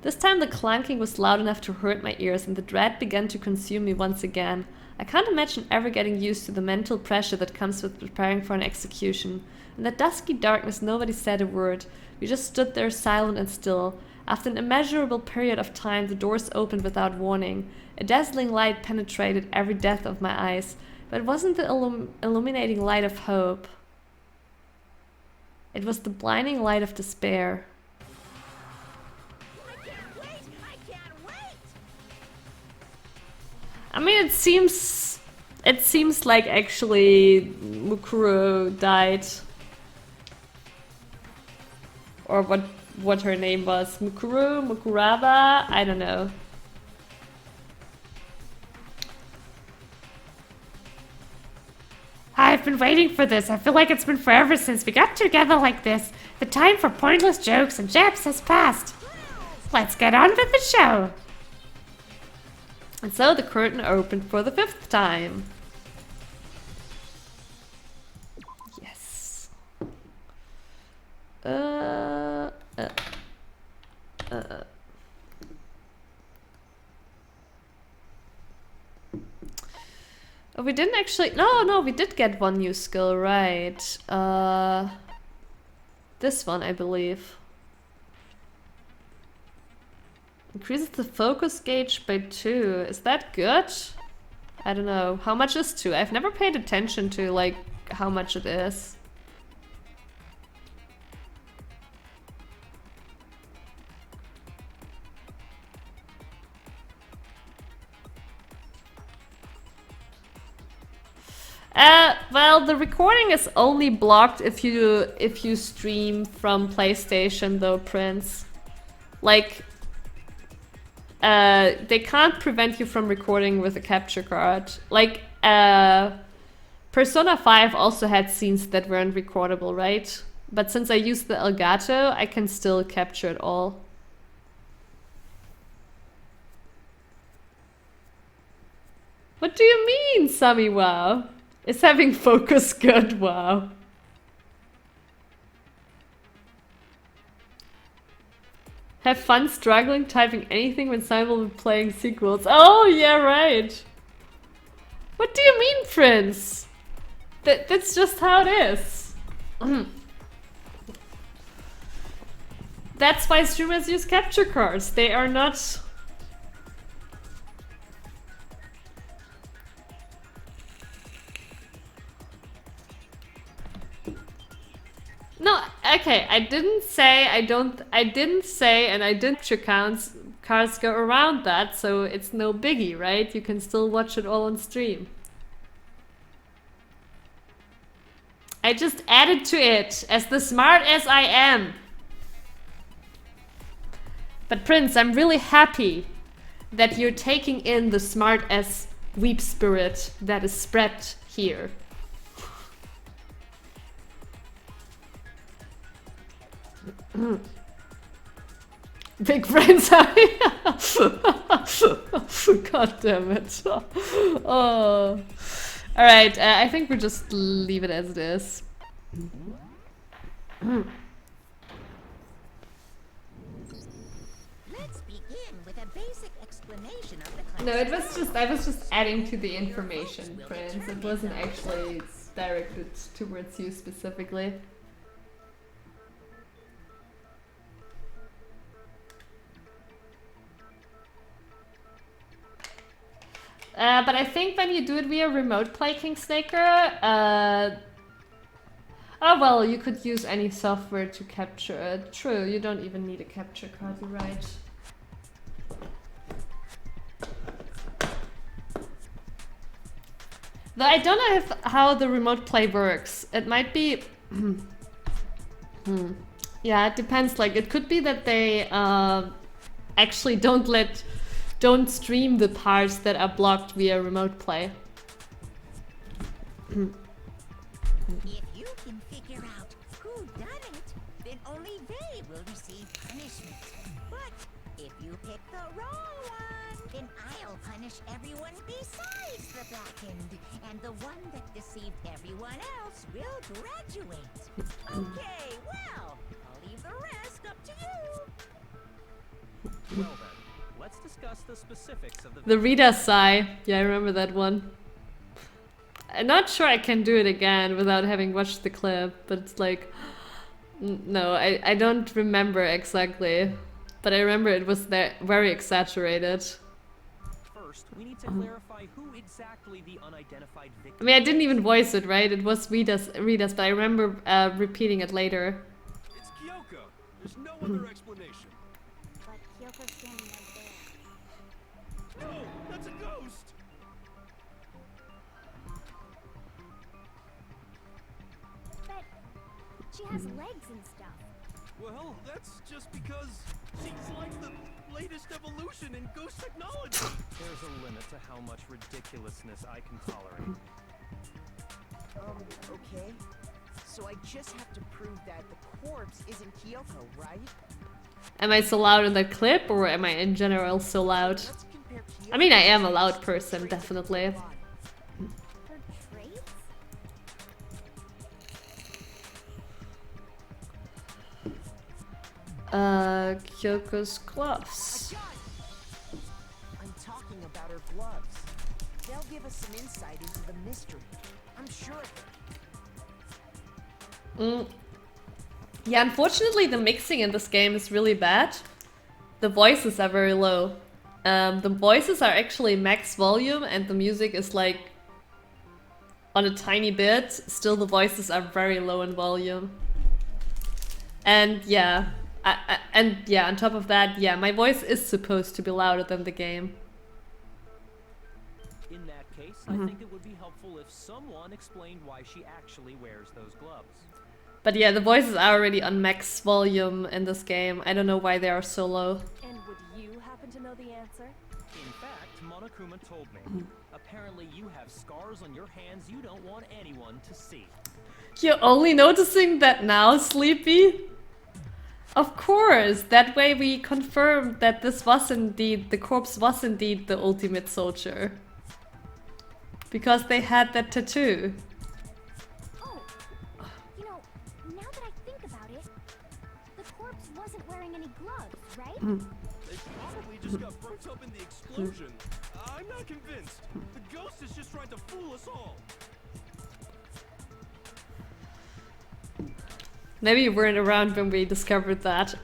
This time the clanking was loud enough to hurt my ears, and the dread began to consume me once again. I can't imagine ever getting used to the mental pressure that comes with preparing for an execution. In the dusky darkness, nobody said a word. We just stood there silent and still. After an immeasurable period of time, the doors opened without warning. A dazzling light penetrated every depth of my eyes, but it wasn't the illuminating light of hope. It was the blinding light of despair. I mean, it seems like actually Mukuro died. Or what her name was. Mukuro, Mukuraba, I don't know. I've been waiting for this. I feel like it's been forever since we got together like this. The time for pointless jokes and jabs has passed. Let's get on with the show. And so the curtain opened for the 5th time. Yes. Oh, we didn't actually... No, we did get one new skill, right. This one, I believe. Increases the focus gauge by 2. Is that good? I don't know. How much is 2? I've never paid attention to, like, how much it is. Well, the recording is only blocked if you stream from PlayStation, though, Prince. Like, they can't prevent you from recording with a capture card. Like, Persona 5 also had scenes that weren't recordable, right? But since I used the Elgato, I can still capture it all. What do you mean, Sammy? Wow. Is having focus good? Wow. Have fun struggling typing anything when simultaneously playing sequels. Oh, yeah, right. What do you mean, Prince? That's just how it is. That's why streamers use capture cards. They are not... No, okay, I didn't say and I didn't cards go around that, so it's no biggie, right? You can still watch it all on stream. I just added to it, as the smart as I am. But Prince, I'm really happy that you're taking in the smart as weep spirit that is spread here. Big brain, sorry. God damn it. Oh. Alright, I think we'll just leave it as it is. Let's begin with a basic explanation of the No, I was just adding to the information, Prince. It wasn't actually directed towards you specifically. But I think when you do it via remote play, Kingsnaker, oh well, you could use any software to capture it. True, you don't even need a capture card, you're right. Though I don't know how the remote play works. It might be... Yeah, it depends. Like, it could be that they actually don't stream the parts that are blocked via remote play. If you can figure out who done it, then only they will receive punishment. But if you pick the wrong one, then I'll punish everyone besides the blackened, and the one that deceived everyone else will graduate. Okay, well, I'll leave the rest up to you. the specifics of the The Rita sigh. Yeah, I remember that one. I'm not sure I can do it again without having watched the clip, but it's like... No, I don't remember exactly. But I remember it was there very exaggerated. First, we need to clarify who exactly the unidentified I victim mean, I didn't even voice it, right? It was Rita's, but I remember repeating it later. It's Kyoko. There's no other explanation. But Kyoko's standing right there. No, that's a ghost. But she has legs and stuff. Well, that's just because she's like the latest evolution in ghost technology. There's a limit to how much ridiculousness I can tolerate. Okay. So I just have to prove that the corpse isn't Kyoko, right? Am I so loud in that clip, or am I in general so loud? Let's compare I mean, I am a Kyoko's loud person, traits to definitely. her body. Her traits? Kyoko's gloves. I'm talking about her gloves. They'll give us some insight into the mystery. I'm sure of it. Yeah, unfortunately the mixing in this game is really bad. The voices are very low. The voices are actually max volume and the music is like on a tiny bit. Still the voices are very low in volume. And yeah, on top of that, yeah, my voice is supposed to be louder than the game. In that case, I think it would be helpful if someone explained why she actually wears those gloves. But yeah, the voices are already on max volume in this game. I don't know why they are so low. And would you happen to know the answer? In fact, Monokuma told me. Apparently you have scars on your hands you don't want anyone to see. You're only noticing that now, Sleepy? Of course! That way we confirmed that this was indeed, the corpse was indeed the ultimate soldier. Because they had that tattoo. Oh, you know, now that I think about it, the corpse wasn't wearing any gloves, right? They probably just got burnt up in the explosion. I'm not convinced. The ghost is just trying to fool us all. Maybe you weren't around when we discovered that.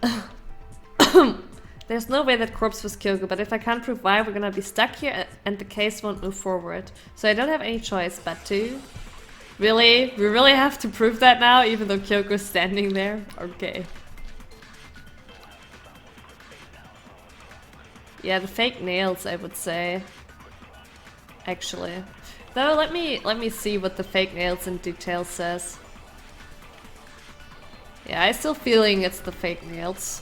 There's no way that corpse was Kyoko, but if I can't prove why, we're gonna be stuck here and the case won't move forward. So I don't have any choice but to... Really? We really have to prove that now, even though Kyoko's standing there? Okay. Yeah, the fake nails, I would say. Actually. Though, let me see what the fake nails in detail says. Yeah, I'm still feeling it's the fake nails.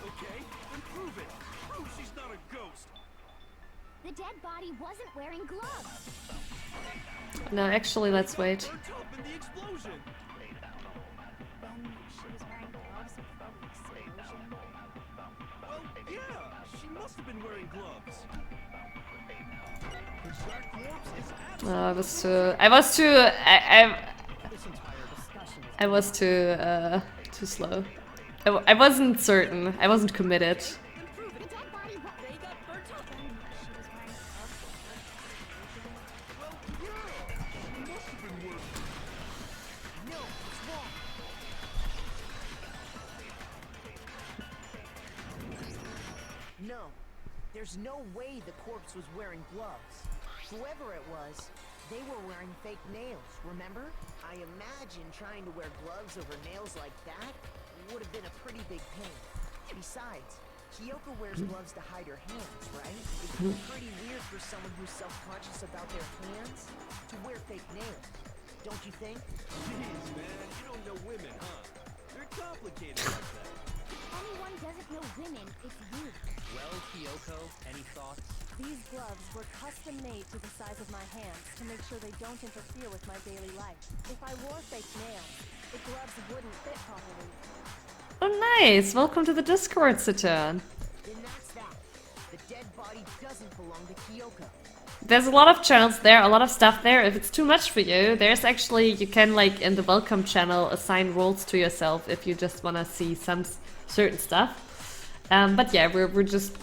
Okay, then prove it. Prove she's not a ghost. The dead body wasn't wearing gloves. No, actually, let's wait. Burnt up in the explosion. Then she was wearing gloves before the explosion. Well, yeah, she must have been wearing gloves. 'Cause that corpse is I was too slow. I wasn't certain. I wasn't committed. The dead body they got burnt up. Then she was wearing gloves before the explosion. No, it's wrong. No, there's no way the corpse was wearing gloves. Whoever it was, they were wearing fake nails, remember? I imagine trying to wear gloves over nails like that would have been a pretty big pain. Besides, Kyoko wears gloves to hide her hands, right? It'd be pretty weird for someone who's self-conscious about their hands to wear fake nails. Don't you think? Jeez, man, you don't know women, huh? They're complicated like that. If anyone doesn't know women, it's you. Well, Kyoko, any thoughts? These gloves were custom made to the size of my hands to make sure they don't interfere with my daily life. If I wore fake nails, the gloves wouldn't fit properly. Oh, nice! Welcome to the Discord, Saturn. Then that's that. The dead body doesn't belong to Kyoko. There's a lot of channels there, a lot of stuff there. If it's too much for you, there's actually, you can like in the welcome channel assign roles to yourself if you just wanna see some certain stuff. But yeah, we're just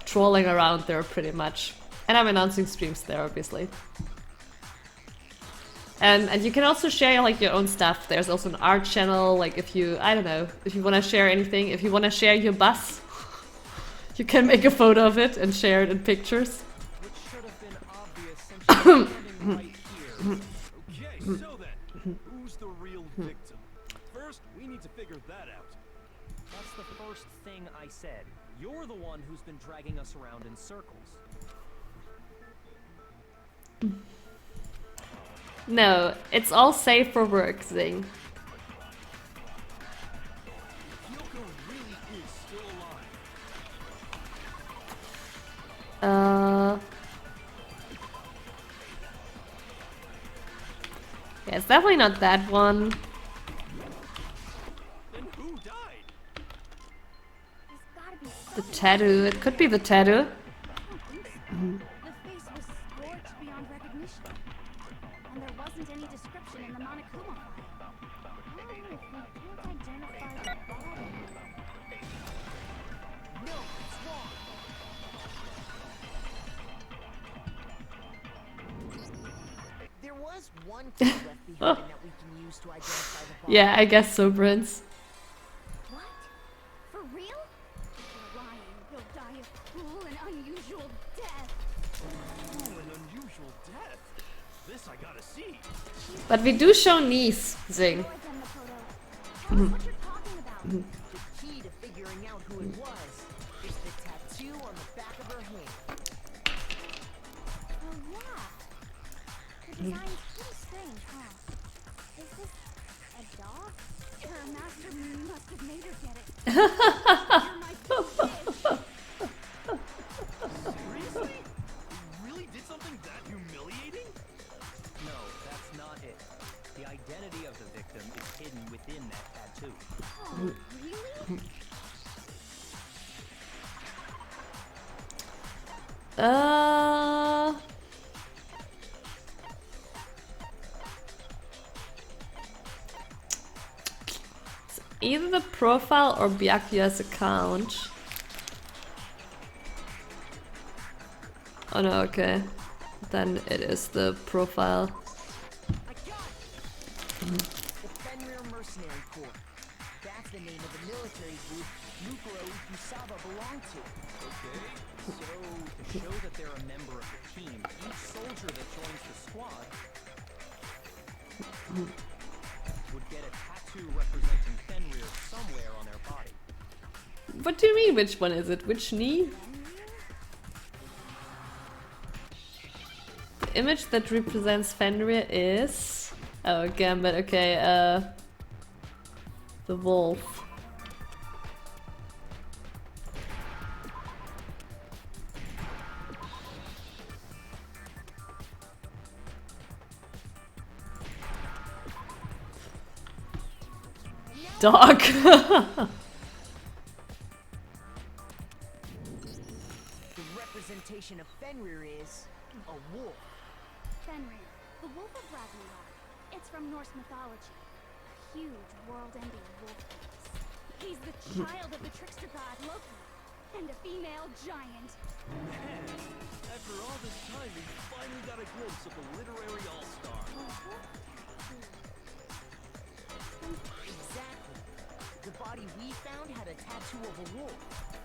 trolling around there pretty much. And I'm announcing streams there, obviously. And you can also share like your own stuff. There's also an art channel, like if you, I don't know, if you want to share anything, if you want to share your bus, you can make a photo of it and share it in pictures. Which should have been obvious since you're standing right here. Okay, so then, who's the real victim? First, we need to figure that out. That's the first thing I said. You're the one who's been dragging us around in circles. No, it's all safe for work, Zing. Kyoko really is still alive. Yeah, it's definitely not that one. Then who died? There's gotta be The tattoo. It could be the tattoo. The face was scorched beyond recognition. And there wasn't any description in the Monokuma file. Oh, if we can't identify the body. No, it's wrong. There was one key left behind that we can use to identify the body. Yeah, I guess so, Prince. What? For real? If you're lying, you'll die a cruel and unusual death. Oh, an unusual death. This I gotta see. But we do show knees, Zing. More than the photo. Tell us what you're talking about. The key to figuring out who it was is the tattoo on the back of her hand. Oh yeah. The design's pretty strange, huh? Is this a dog? Her master must have made her get it. You're my bitch. Seriously? You really did something that humiliating? No, that's not it. The identity of the victim is hidden within that tattoo. Oh, really? It's either the profile or Byakuya's account. Oh no, okay. Then it is the profile. I got it! The Fenrir Mercenary Corps. That's the name of the military group Mukuro Ikusaba belonged to. Okay, so to show that they're a member of the team, each soldier that joins the squad would get a tattoo representing Fenrir somewhere on their body. What do you mean, which one is it? Which knee? The image that represents Fenrir is... Oh, Gambit, okay, the wolf. Dog. The representation of Fenrir is a wolf. Fenrir, the wolf of Ragnarok. It's from Norse mythology. A huge world-ending wolf race. He's the child of the trickster god Loki, and a female giant. Man, after all this time, we finally got a glimpse of the literary all-star. Exactly. The body we found had a tattoo of a wolf,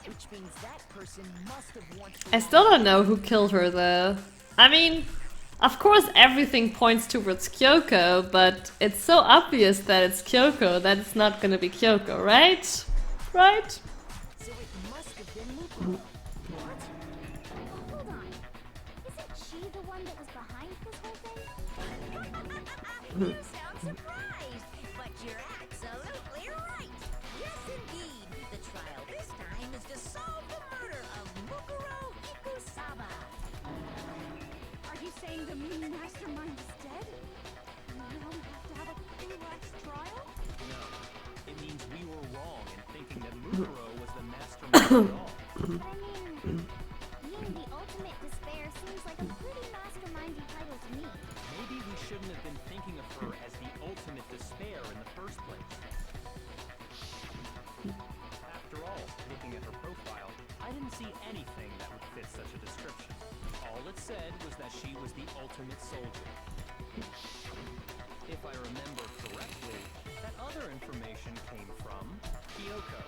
which means that person must have once... I still don't know who killed her though. I mean, of course everything points towards Kyoko, but it's so obvious that it's Kyoko that it's not gonna be Kyoko, right? Right? So it must have been Mukuro. What? Hold on. Isn't she the one that was behind this whole thing? You sound surprised, but you're absolutely right. Yes, indeed. The trial this time is to solve the murder of Mukuro Ikusaba. Are you saying the mean mastermind is dead? And now we have to have a ClassTrial? No, it means we were wrong in thinking that Mukuro was the mastermind at all. But I mean, being the ultimate despair seems like a pretty mastermindy title to me. Maybe we shouldn't have been thinking of her as the ultimate despair in the first place. Kyoko.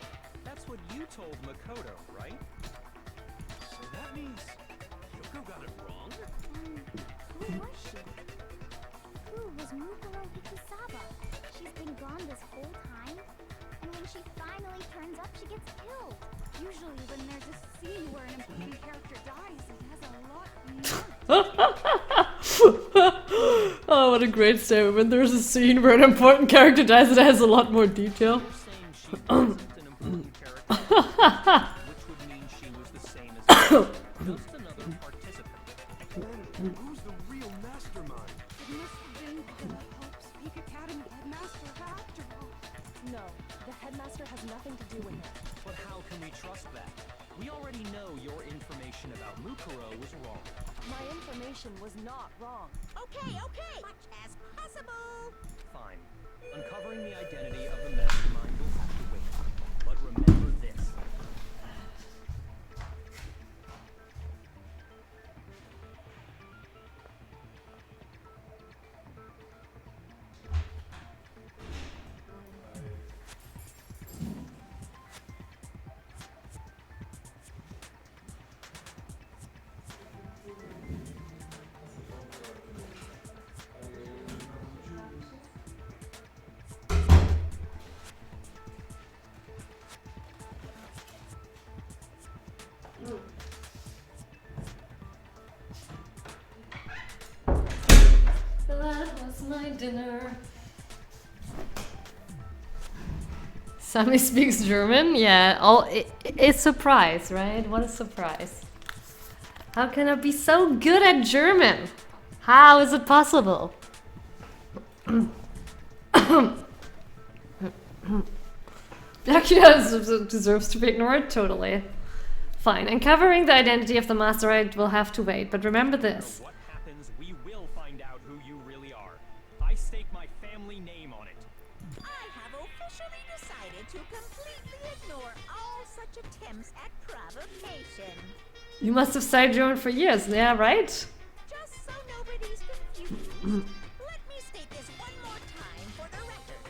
That's what you told Makoto, right? So that means Kyoko got it wrong? Who was she? Who was Mukuro Hikisaba? She's been gone this whole time? And when she finally turns up, she gets killed. Usually when there's a scene where an important character dies, it has a lot more. Oh, what a great statement. When there's a scene where an important character dies, it has a lot more detail. You're saying she wasn't an important character, which would mean she was the same as Makoto, just another participant. Then who's the real mastermind? It must have been the Hope's Peak Academy headmaster after all. No, the headmaster has nothing to do with it. But how can we trust that? We already know your information about Mukuro was wrong. My information was not wrong. Okay, okay. Much as possible. Fine. Uncovering the identity of the mastermind will have to wait. But remember this. That was my dinner. Sammy speaks German? Yeah, it's a surprise, right? What a surprise. How can I be so good at German? How is it possible? Byakuya deserves to be ignored? Totally. Fine, uncovering the identity of the mastermind will have to wait, but remember this. What happens, we will find out who you really are. I stake my family name on it. I have officially decided to completely ignore all such attempts at provocation. You must have studied German for years, yeah, right? Just so nobody's confused. Let me state this one more time for the record.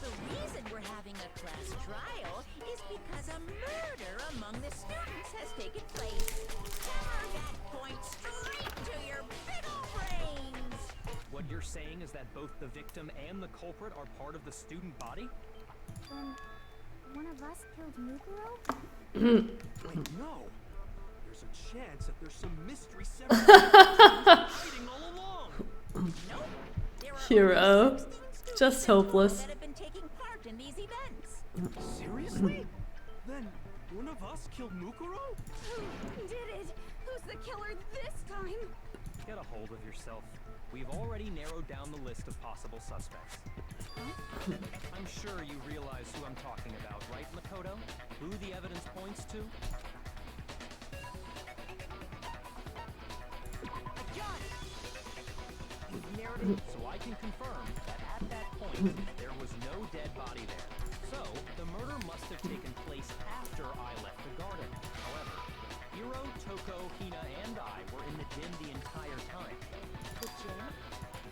The reason we're having a class trial is because a murder among the students has taken place. Hammer that point straight to your big ol' brains. What you're saying is that both the victim and the culprit are part of the student body? One of us killed Mukuro? Wait, no. There's a chance that there's some mystery hiding all along. Nope. There are Hero. only 16 students Just hopeless. that have been taking part in these events. Seriously? Then one of us killed Mukuro? Who did it? Who's the killer this time? Get a hold of yourself. We've already narrowed down the list of possible suspects. I'm sure you realize who I'm talking about, right, Makoto? Who the evidence points to? So I can confirm that at that point, there was no dead body there. So, the murder must have taken place after I left the garden. However, Hiro, Toko, Hina, and I were in the gym the entire time. The gym?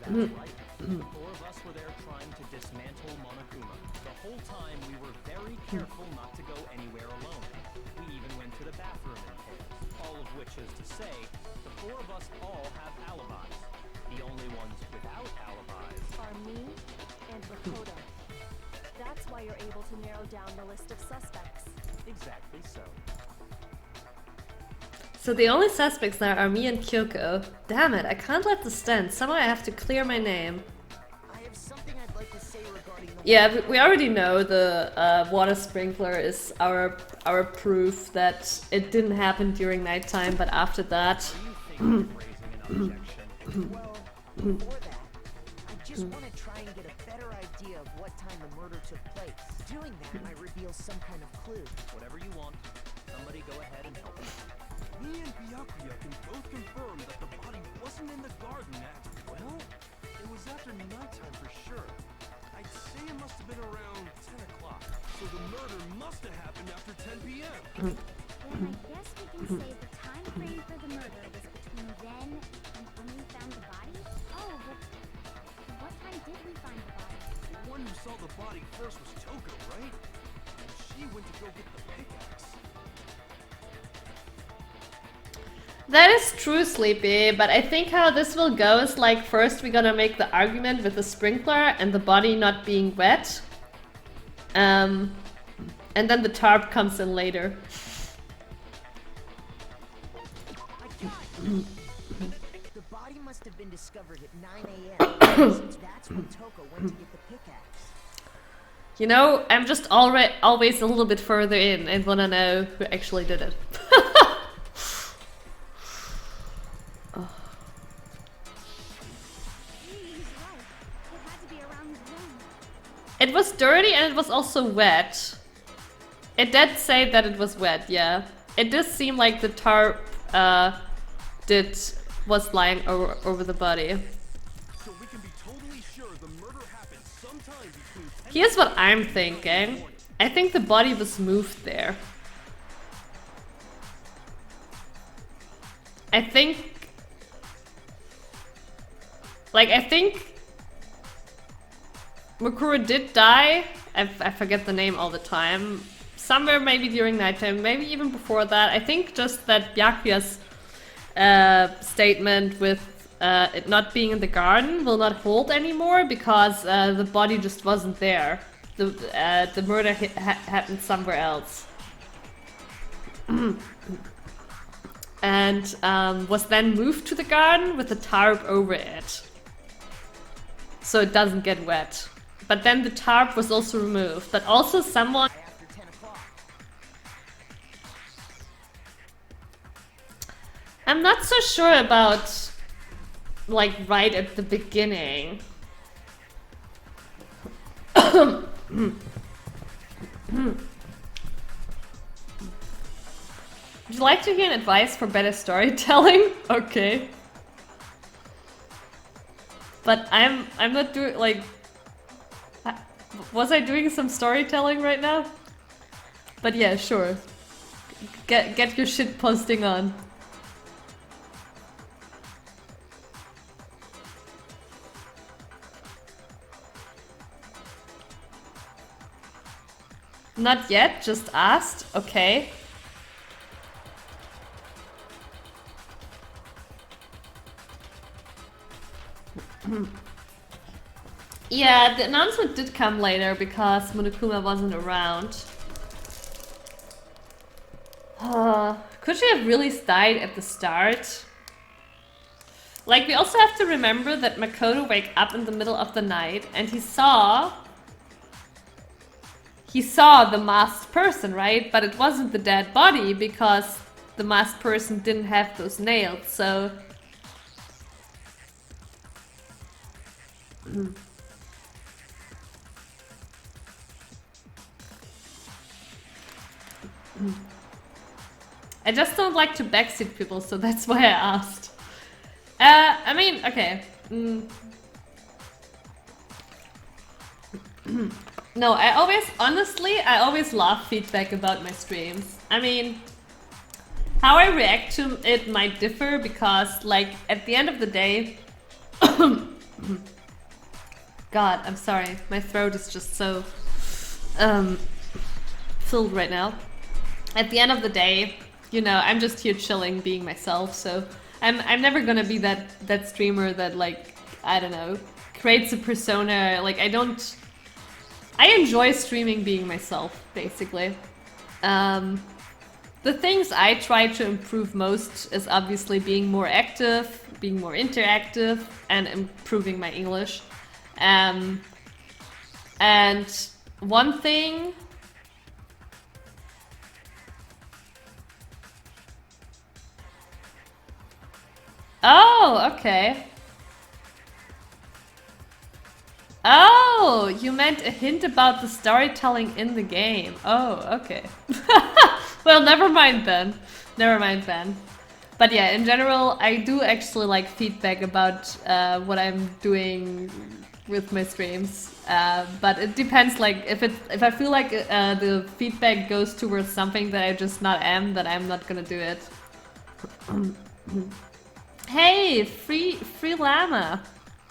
That's right. The four of us were there trying to dismantle Monokuma. The whole time we were very careful not to go anywhere alone. We even went to the bathroom in pairs. All of which is to say, the four of us all have alibis. The only ones without alibis Are me and Makoto. That's why you're able to narrow down the list of suspects. exactly so. So the only suspects now are me and Kyoko. Damn it, I can't let this stand. Somehow I have to clear my name. I have something I'd like to say regarding the Yeah, we already know the water sprinkler is our proof that it didn't happen during nighttime, but after that... You think of raising an objection? Well, before that, I just want to try and get a better idea of what time the murder took place. Doing that might reveal some kind of clue. Whatever you want. Somebody go ahead and help me. Me and Byakuya can both confirm that the body wasn't in the garden at, well, it was after nighttime for sure. I'd say it must have been around 10 o'clock. So the murder must have happened after 10 p.m. Then I guess we can say the time frame for the murder was between then and when we found the body? Oh, but what time did we find the body? The one who saw the body first was Toko, right? And she she went to go get the pickaxe. That is true, Sleepy, but I think how this will go is like first we're gonna make the argument with the sprinkler and the body not being wet. And then the tarp comes in later. The body must have been discovered at 9 a.m. since that's when Toko went to get the pickaxe. You know, I'm just always a little bit further in and wanna know who actually did it. Oh. He's right. It had to be around then. It was dirty and it was also wet. It did say that it was wet, yeah. It does seem like the tarp was lying over the body. So we can be totally sure the murder happened sometime between 10 Here's what I'm thinking. I think the body was moved there. I think Mukuro did die. I forget the name all the time. Somewhere maybe during nighttime, maybe even before that. I think just that Byakuya's statement with it not being in the garden will not hold anymore because the body just wasn't there. The murder happened somewhere else. And was then moved to the garden with a tarp over it. So it doesn't get wet. But then the tarp was also removed. But also someone... After 10 o'clock. I'm not so sure about, like, right at the beginning. Would you like to hear an advice for better storytelling? Okay. But I'm not doing, like... Was I doing some storytelling right now? But yeah, sure. Get your shit posting on. Not yet, just asked. Okay. Yeah, the announcement did come later because Monokuma wasn't around. Could she have really died at the start? Like, we also have to remember that Makoto wake up in the middle of the night and he saw the masked person, right? But it wasn't the dead body because the masked person didn't have those nails, so... I just don't like to backseat people, so that's why I asked. I mean, okay. No, I always love feedback about my streams. I mean, how I react to it might differ because, like, at the end of the day... God, I'm sorry. My throat is just so filled right now. At the end of the day, you know, I'm just here chilling, being myself, so I'm never gonna be that streamer that, like, I don't know, creates a persona. Like, I enjoy streaming being myself, basically. The things I try to improve most is obviously being more active, being more interactive, and improving my English. And one thing... Oh, okay. Oh, you meant a hint about the storytelling in the game. Oh, okay. Well, never mind then. Never mind then. But yeah, in general, I do actually like feedback about what I'm doing with my streams. But it depends, like, if I feel like the feedback goes towards something that I just not am, then I'm not gonna do it. Hey, free llama.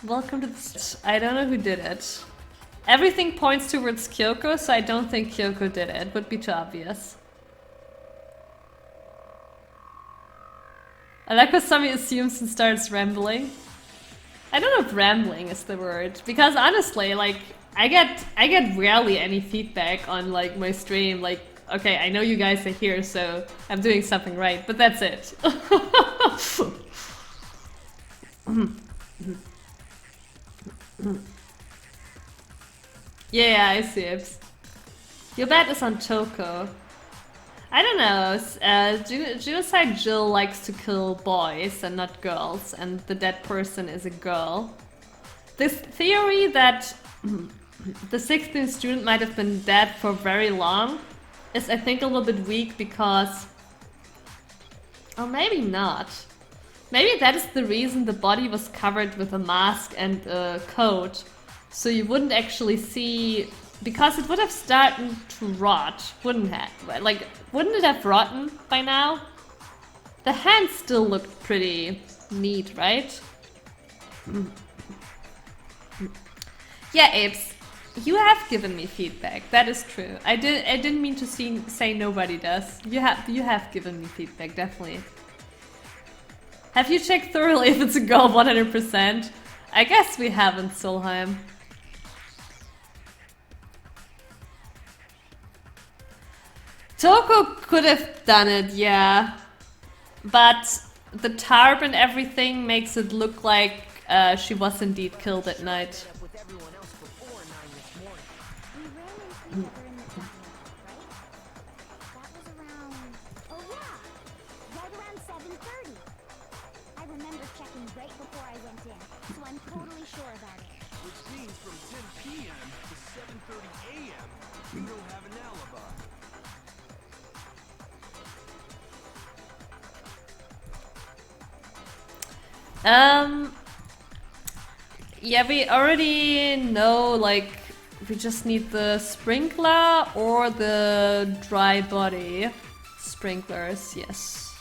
Welcome to the... I don't know who did it. Everything points towards Kyoko, so I don't think Kyoko did it. Would be too obvious. I like what Sami assumes and starts rambling. I don't know if rambling is the word, because honestly, like, I get rarely any feedback on like my stream. Like, okay, I know you guys are here, so I'm doing something right, but that's it. Yeah, I see it. Your bet is on Toko. I don't know. Genocide Jill likes to kill boys and not girls, and the dead person is a girl. This theory that the 16th student might have been dead for very long is, I think, a little bit weak because... Or maybe not. Maybe that is the reason the body was covered with a mask and a coat. So you wouldn't actually see... Because it would have started to rot, wouldn't it? Like, wouldn't it have rotten by now? The hands still looked pretty neat, right? Yeah, Apes, you have given me feedback. That is true. I didn't mean to say nobody does. You have given me feedback, definitely. Have you checked thoroughly if it's a girl 100%? I guess we haven't, Solheim. Toko could have done it, yeah. But the tarp and everything makes it look like she was indeed killed at night. With everyone else before 9 this morning. We ran into each other in the parking lot, right? That was around... Oh yeah! Right around 7:30. I remember checking right before I went in, so I'm totally sure about it. Which means from 10 p.m. to 7:30 a.m. you don't have an alibi. Yeah, we already know, like, we just need the sprinkler or the dry body. Sprinklers, yes.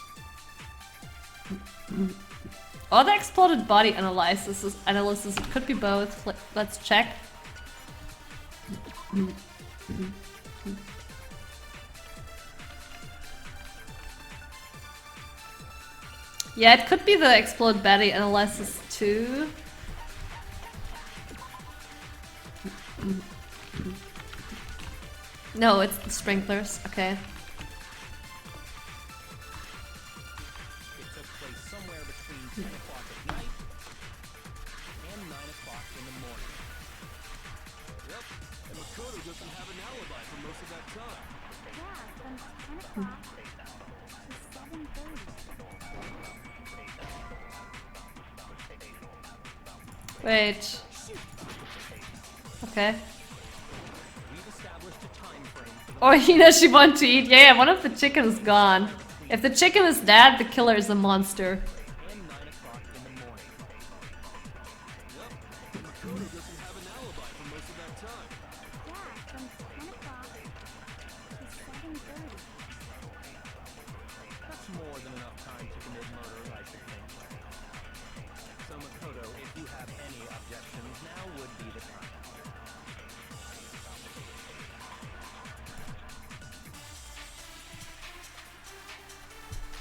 Or the exploded body analysis, it could be both. Let's check. Yeah, it could be the explode body analysis too. No, it's the sprinklers. Okay. It took place somewhere between 10 o'clock at night and 9 o'clock in the morning. Yep, and Makoto doesn't have an alibi for most of that time. Yeah, from 10 o'clock to 7:30. Wait. Okay. We've established a time frame for the Oh, Hina, she wants to eat. Yeah, one of the chicken is gone. If the chicken is dead, the killer is a monster. and 9 o'clock in the morning. Yep, and Makoto doesn't have an alibi for most of that time. Yeah, from 10 o'clock to 7:30. That's more than enough time to commit murder, I should think. So Makoto, if you have any objections, now would be the time.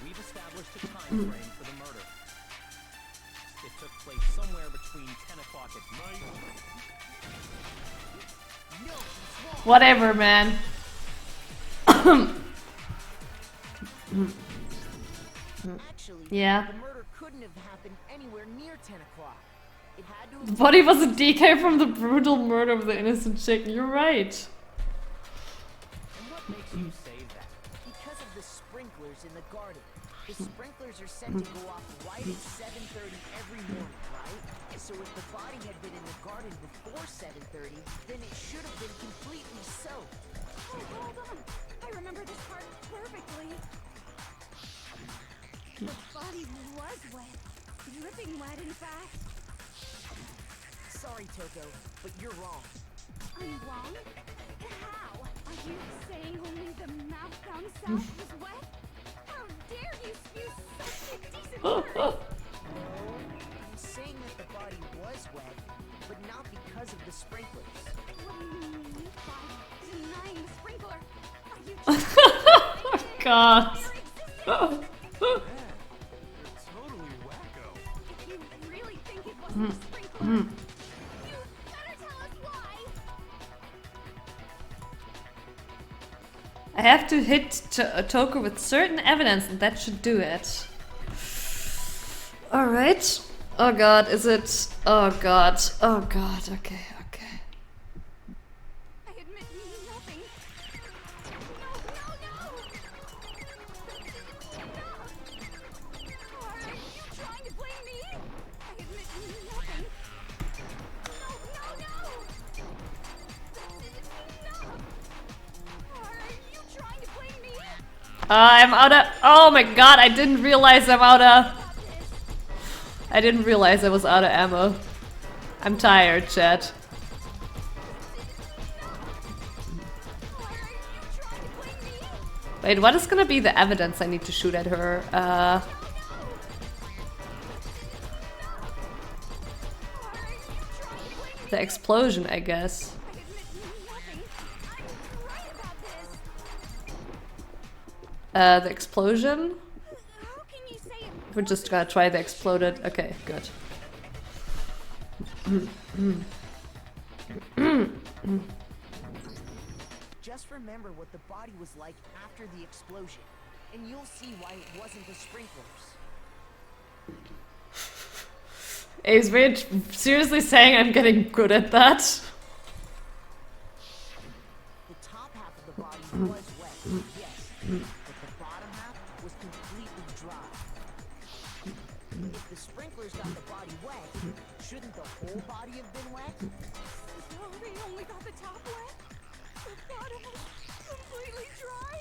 We've established a time frame for the murder. It took place somewhere between 10 o'clock at night. Whatever, man. Actually, Yeah. the murder couldn't have happened anywhere near 10 o'clock. It had to The have body was a DK from the brutal murder of the innocent chicken. You're right. And what makes you say that? because of the sprinklers in the garden. The sprinklers are set to go off right at 7:30 every morning, right? So if the body had been in the garden before 7:30, then it should have been completely soaked. Oh, hold on! I remember this part perfectly. The body was wet. Dripping wet, in fact. Sorry, Toko, but you're wrong. I'm wrong? How? Are you saying only the mouth down south was wet? How dare you spew such indecent words! I'm saying that the body was wet, but not because because of the sprinklers. What do you mean by denying the sprinkler? Are you Oh God. Man, you're totally wacko. If you really think it wasn't the sprinkler, you better tell us why. I have to hit Toker with certain evidence, and that should do it. Alright. Oh God, is it? Oh God. Oh God, okay, okay. I admit nothing. No. Are you trying to blame me? I admit nothing. No. Are you trying to blame me? I'm out of. Oh my God, I didn't realize I'm out of. I didn't realize I was out of ammo. I'm tired, chat. Wait, what is gonna be the evidence I need to shoot at her? The explosion, I guess. The explosion? We're just gonna try the exploded. Okay, good. Just remember what the body was like after the explosion, and you'll see why it wasn't the sprinklers. Apes, we're seriously saying I'm getting good at that? The top half of the body was wet, yes, but the bottom half was completely dry. If the sprinklers got the body wet, shouldn't the whole body have been wet? No, they only got the top wet. The bottom was completely dry.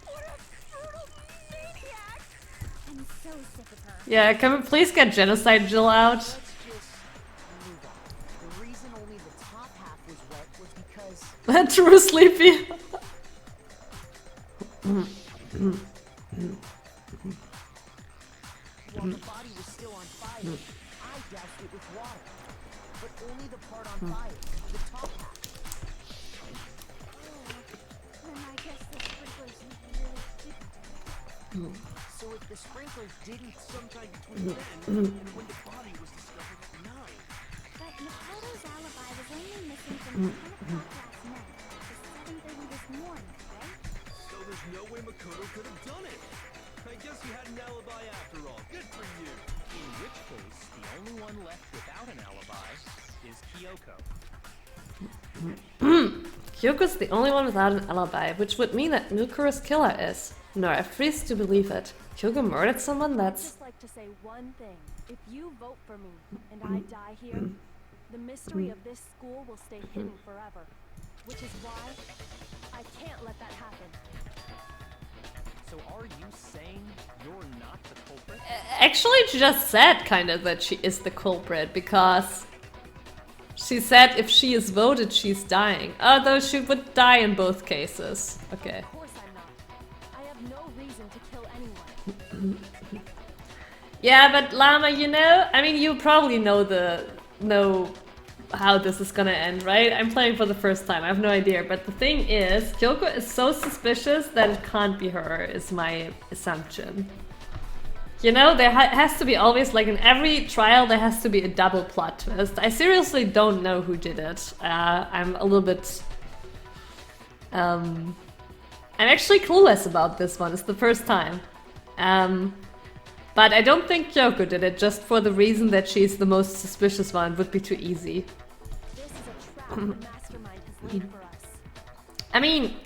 What a brutal maniac! I'm so sick of her. Yeah, can we please get Genocide Jill out? Let's just move on. The reason only the top half was wet was because True Sleepy. while the body was still on fire, I doused it with water. But only the part on fire, the top half. Then I guess the sprinklers really did. So if the sprinklers didn't Sometime between then and when the body was discovered at 9. But Makoto's alibi was only missing from 10 o'clock last night to 7:30 this morning, right? So there's no way Makoto could have done it. I guess you had an alibi after all. Good for you. In which case, the only one left without an alibi is Kyoko. Kyoko's the only one without an alibi, which would mean that Mukuro's killer is. No, I refuse to believe it. Kyoko murdered someone? I'd That's... just like to say one thing. If you vote for me and I die here, the mystery of this school will stay hidden forever. Which is why I can't let that happen. So are you saying you're not the culprit? Actually, she just said kind of that she is the culprit, because she said if she is voted, she's dying. Although she would die in both cases. Okay. Of course I'm not. I have no reason to kill anyone. Yeah, but Llama, you know, I mean, you probably know how this is gonna end, right? I'm playing for the first time, I have no idea. But the thing is, Kyoko is so suspicious that it can't be her, is my assumption. You know, there has to be always, like in every trial, there has to be a double plot twist. I seriously don't know who did it. I'm a little bit... I'm actually clueless about this one, it's the first time. But I don't think Kyoko did it, just for the reason that she's the most suspicious one. It would be too easy. This is a trap the mastermind has laid for us. I mean,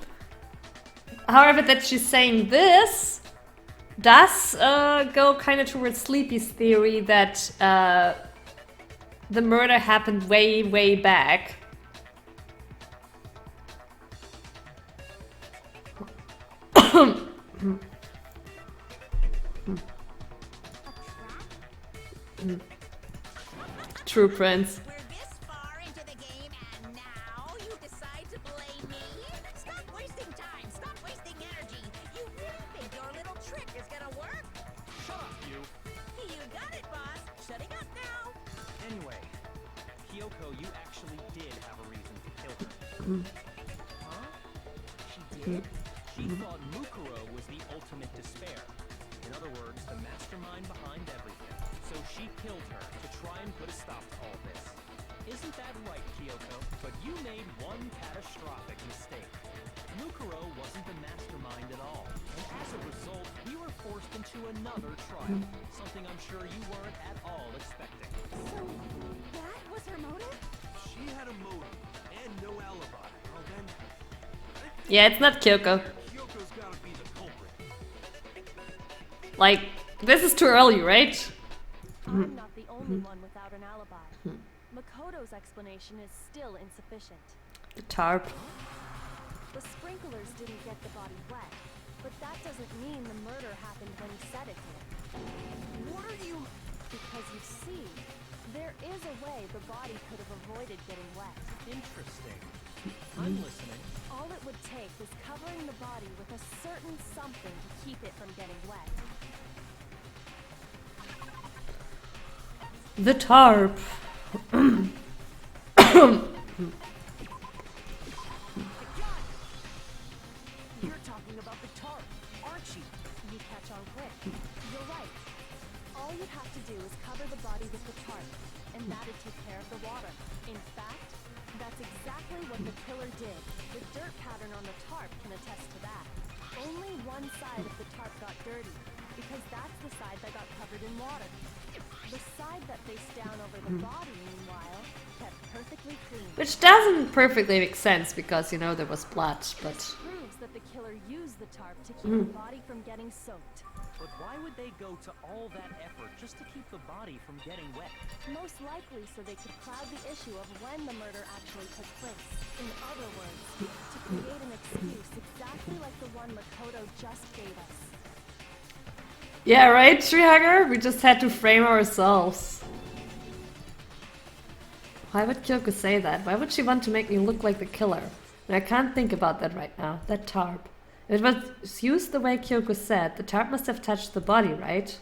however, that she's saying this does go kind of towards Sleepy's theory that the murder happened way, way back. True, Prince. We're this far into the game, and now you decide to blame me? Stop wasting time. Stop wasting energy. You really think your little trick is gonna work? Shut up, you! You got it, boss. Shutting up now. Anyway, Kyoko, you actually did have a reason to kill her. Huh? She did? She thought Mukuro was the ultimate despair. In other words, the mastermind behind everything. So she killed her to try and put a stop to all this. Isn't that right, Kyoko? But you made one catastrophic mistake. Mukuro wasn't the mastermind at all. And as a result, we were forced into another trial. Something I'm sure you weren't at all expecting. So, that was her motive? She had a motive and no alibi. Well then, Yeah, it's not Kyoko. Kyoko's gotta be the culprit. Like, this is too early, right? I'm not the only one without an alibi. Makoto's explanation is still insufficient. The tarp. The sprinklers didn't get the body wet, but that doesn't mean the murder happened when he said it did. What are you... Because you see, there is a way the body could have avoided getting wet. Interesting. I'm listening. All it would take was covering the body with a certain something to keep it from getting wet. The tarp. You're talking about the tarp, aren't you? You catch on quick. You're right. All you'd have to do is cover the body with the tarp, and that'd take care of the water. In fact, that's exactly what the killer did. The dirt pattern on the tarp can attest to that. Only one side of the tarp got dirty, because that's the side that got covered in water. The side that faced down over the body, meanwhile, kept perfectly clean. Which doesn't perfectly make sense because, you know, there was blood, but... Proves that the killer used the tarp to keep the body from getting soaked. But why would they go to all that effort just to keep the body from getting wet? Most likely so they could cloud the issue of when the murder actually took place. In other words, to create an excuse exactly like the one Makoto just gave us. Yeah, right, Treehugger? We just had to frame ourselves. Why would Kyoko say that? Why would she want to make me look like the killer? And I can't think about that right now. That tarp. If it was used the way Kyoko said, the tarp must have touched the body, right?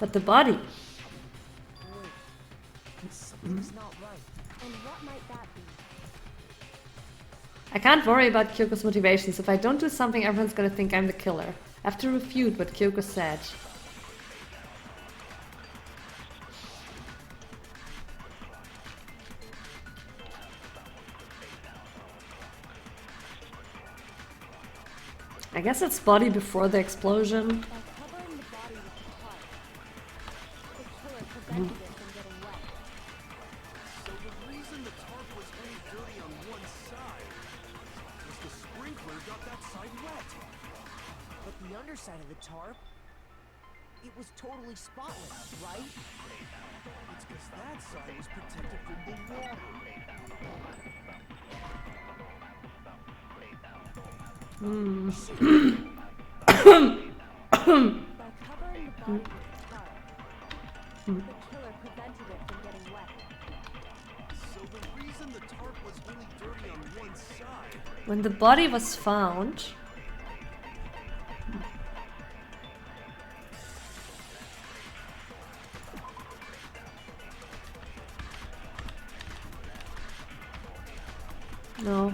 But the body... Something's not right. And what might that be? I can't worry about Kyoko's motivations. If I don't do something, everyone's gonna think I'm the killer. I have to refute what Kyoko said. I guess it's body before the explosion. By covering the body with the tarp, the killer prevented it from getting wet. So the reason the tarp was only dirty on one side was the sprinkler got that side wet. But the underside of the tarp, it was totally spotless, right? It's because that side was protected from the water. By covering the body with the tarp, the killer prevented it from getting wet. So the reason the tarp was only dirty on one side... When the body was found... No.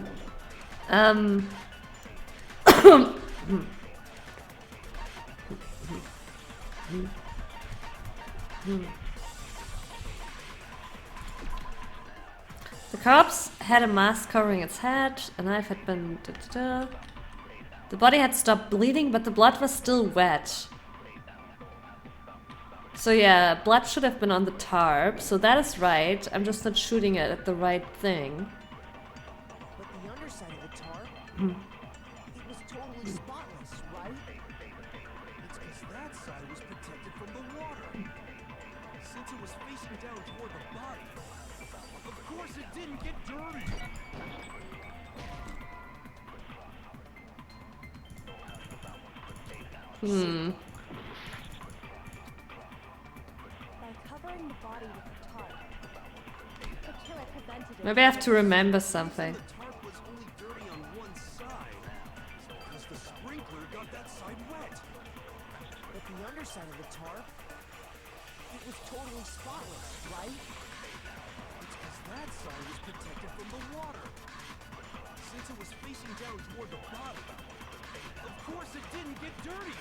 The corpse had a mask covering its head, a knife had been... The body had stopped bleeding, but the blood was still wet. So yeah, blood should have been on the tarp, so that is right. I'm just not shooting it at the right thing. But the underside of the tarp, it was totally spotless, right? It's because that side was protected from the water. Since it was facing down toward the body, of course it didn't get dirty. By covering the body with the tarp, the killer prevented it. Maybe I have to remember something. The tarp was only dirty on one side because the sprinkler got that side wet. But the underside of the tarp, it was totally spotless, right? down toward the bottom. Of course it didn't get dirty.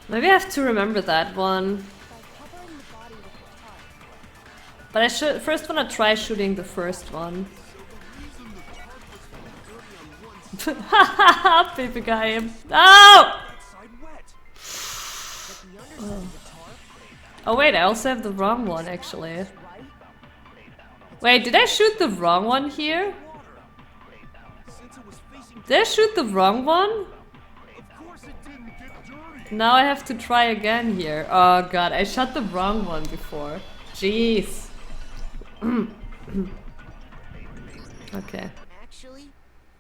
Maybe I have to remember that one. But I should first wanna try shooting the first one. Haha, baby guy. No! Oh wait, I also have the wrong one actually. Wait, did I shoot the wrong one here? Did I shoot the wrong one? Now I have to try again here. Oh god, I shot the wrong one before. Jeez. Okay. Actually,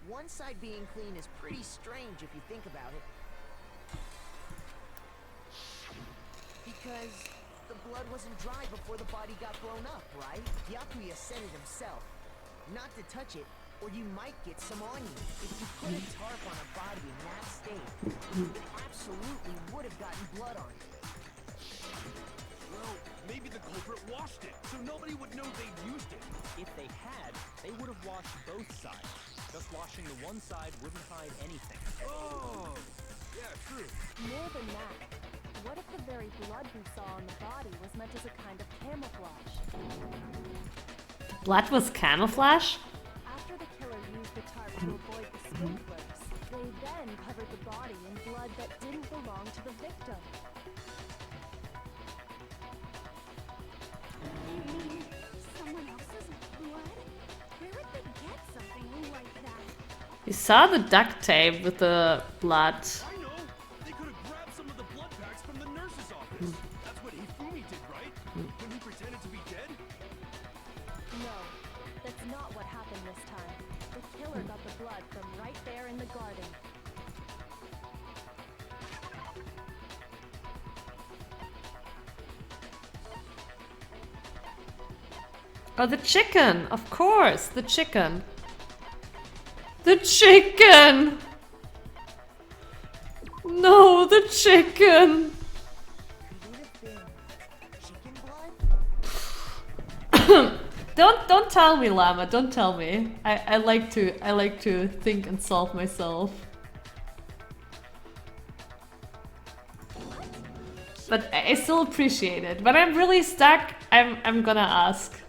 one side being clean is pretty strange if you think about it. Because the blood wasn't dry before the body got blown up, right? Byakuya said it himself. Not to touch it, or you might get some on you. If you put a tarp on a body in that state, it absolutely would have gotten blood on it. Well, maybe the culprit washed it, so nobody would know they'd used it. If they had, they would have washed both sides. Just washing the one side wouldn't hide anything. Oh, yeah, true. More than that, what if the very blood we saw on the body was meant as a kind of camouflage? Blood was camouflage? After the killer used the tarp to avoid the sprinklers, they then covered the body in blood that didn't belong to the victim. Someone else's blood? Where would they get something like that? You saw the duct tape with the blood. I know! They could have grabbed some of the blood packs from the nurse's office. That's what Hifumi did, right? When he pretended to be dead? No, that's not what happened this time. The killer got the blood from right there in the garden. Oh, the chicken! Of course, the chicken. The chicken! No, the chicken! Could it have been chicken blood? Don't tell me, Llama. Don't tell me. I like to think and solve myself. But I still appreciate it. When I'm really stuck, I'm gonna ask.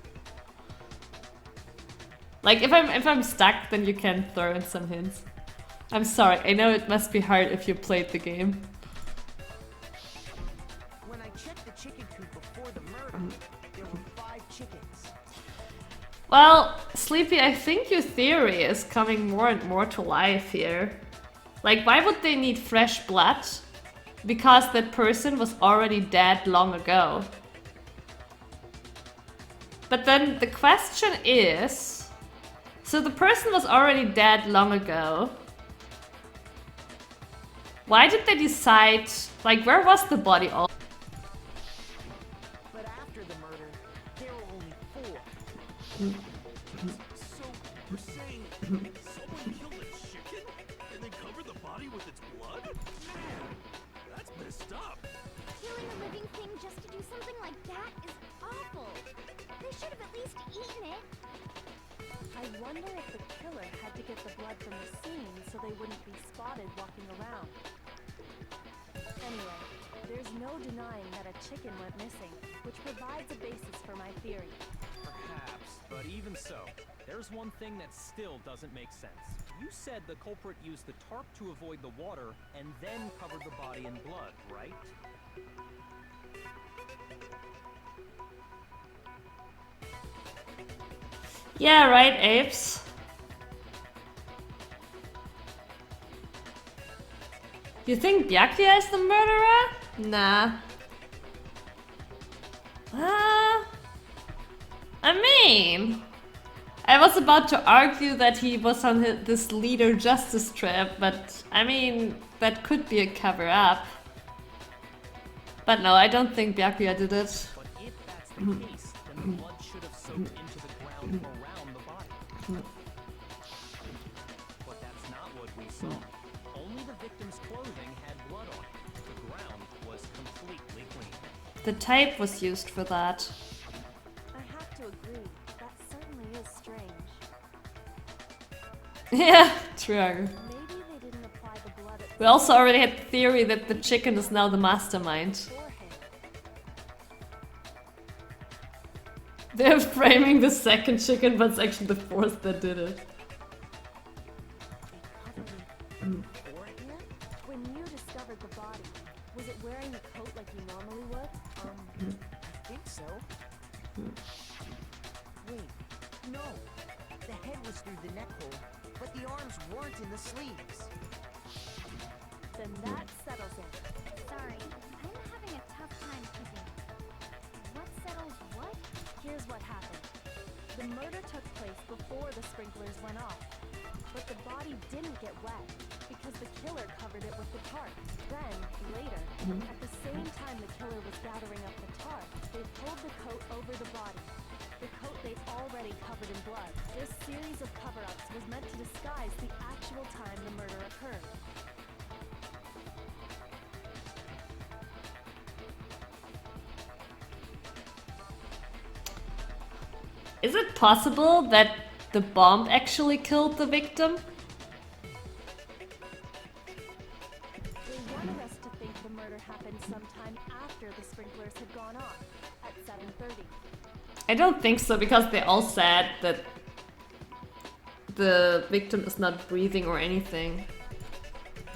Like if I'm stuck, then you can throw in some hints. I'm sorry. I know it must be hard if you played the game. When I checked the chicken coop before the murder, there were 5 chickens. Well, Sleepy, I think your theory is coming more and more to life here. Like, why would they need fresh blood? Because that person was already dead long ago. But then the question is... So the person was already dead long ago. Why did they decide... Like, where was the body all... But after the murder, there were only 4. So, you're saying someone killed a chicken and then covered the body with its blood? Man, that's messed up. Killing a living thing just to do something like that is awful. They should have at least eaten it. I wonder if the killer had to get the blood from the scene so they wouldn't be spotted walking around. Anyway, there's no denying that a chicken went missing, which provides a basis for my theory. Perhaps, but even so, there's one thing that still doesn't make sense. You said the culprit used the tarp to avoid the water and then covered the body in blood, right? Yeah, right, Apes. You think Byakuya is the murderer? Nah. I mean... I was about to argue that he was on this leader justice trip, but I mean, that could be a cover-up. But no, I don't think Byakuya did it. But if that's the case, then the blood should have soaked into the ground around the body. But that's not what we saw. Only the victim's clothing had blood on it. The ground was completely clean. The tape was used for that. I have to agree. Yeah, true. Maybe they didn't apply the blood at We also already had the theory that the chicken is now the mastermind. beforehand. They're framing the second chicken, but it's actually the fourth that did it. Beforehand? When you discovered the body, was it wearing a coat like you normally would? I think so. Wait, no. The head was through the neck hole, but the arms weren't in the sleeves. Then that settles it. Sorry, I'm having a tough time keeping. What settles what? Here's what happened. The murder took place before the sprinklers went off. But the body didn't get wet because the killer covered it with the tarp. Then, later, at the same time the killer was gathering up the tarp, they pulled the coat over the body. The coat they'd already covered in blood. This series of cover-ups was meant to disguise the actual time the murder occurred. Is it possible that the bomb actually killed the victim? They wanted us to think the murder happened sometime after the sprinklers had gone off, at 7:30. I don't think so, because they all said that the victim is not breathing or anything.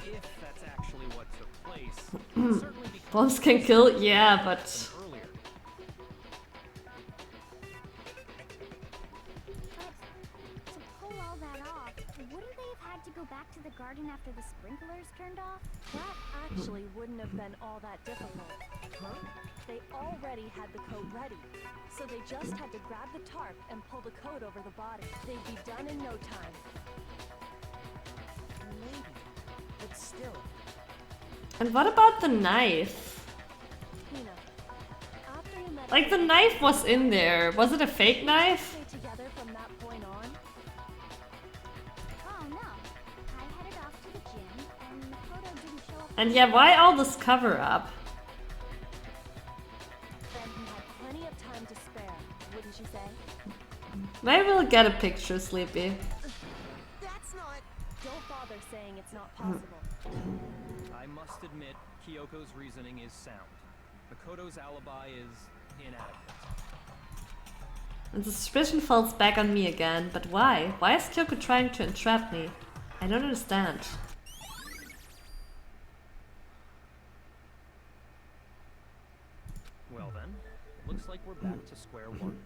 If that's actually what took place, it certainly becomes Bombs can kill, yeah, but... earlier. But to pull all that off, wouldn't they have had to go back to the garden after the sprinklers turned off? That actually wouldn't have been all that difficult. They already had the coat ready, so they just had to grab the tarp and pull the coat over the body. They'd be done in no time. Maybe, but still. And what about the knife? Hina, after you met Like, the knife was in there. Was it a fake knife? stay together from that point on. Oh no. I headed off to the gym, and Makoto didn't show up. And yeah, why all this cover-up? Then he had plenty of time to spare, wouldn't you say? Maybe we'll get a picture, Sleepy. That's not... Don't bother saying it's not possible. I must admit, Kyoko's reasoning is sound. Makoto's alibi is inadequate. And the suspicion falls back on me again. But why? Why is Kyoko trying to entrap me? I don't understand. Well then, looks like we're back to square one.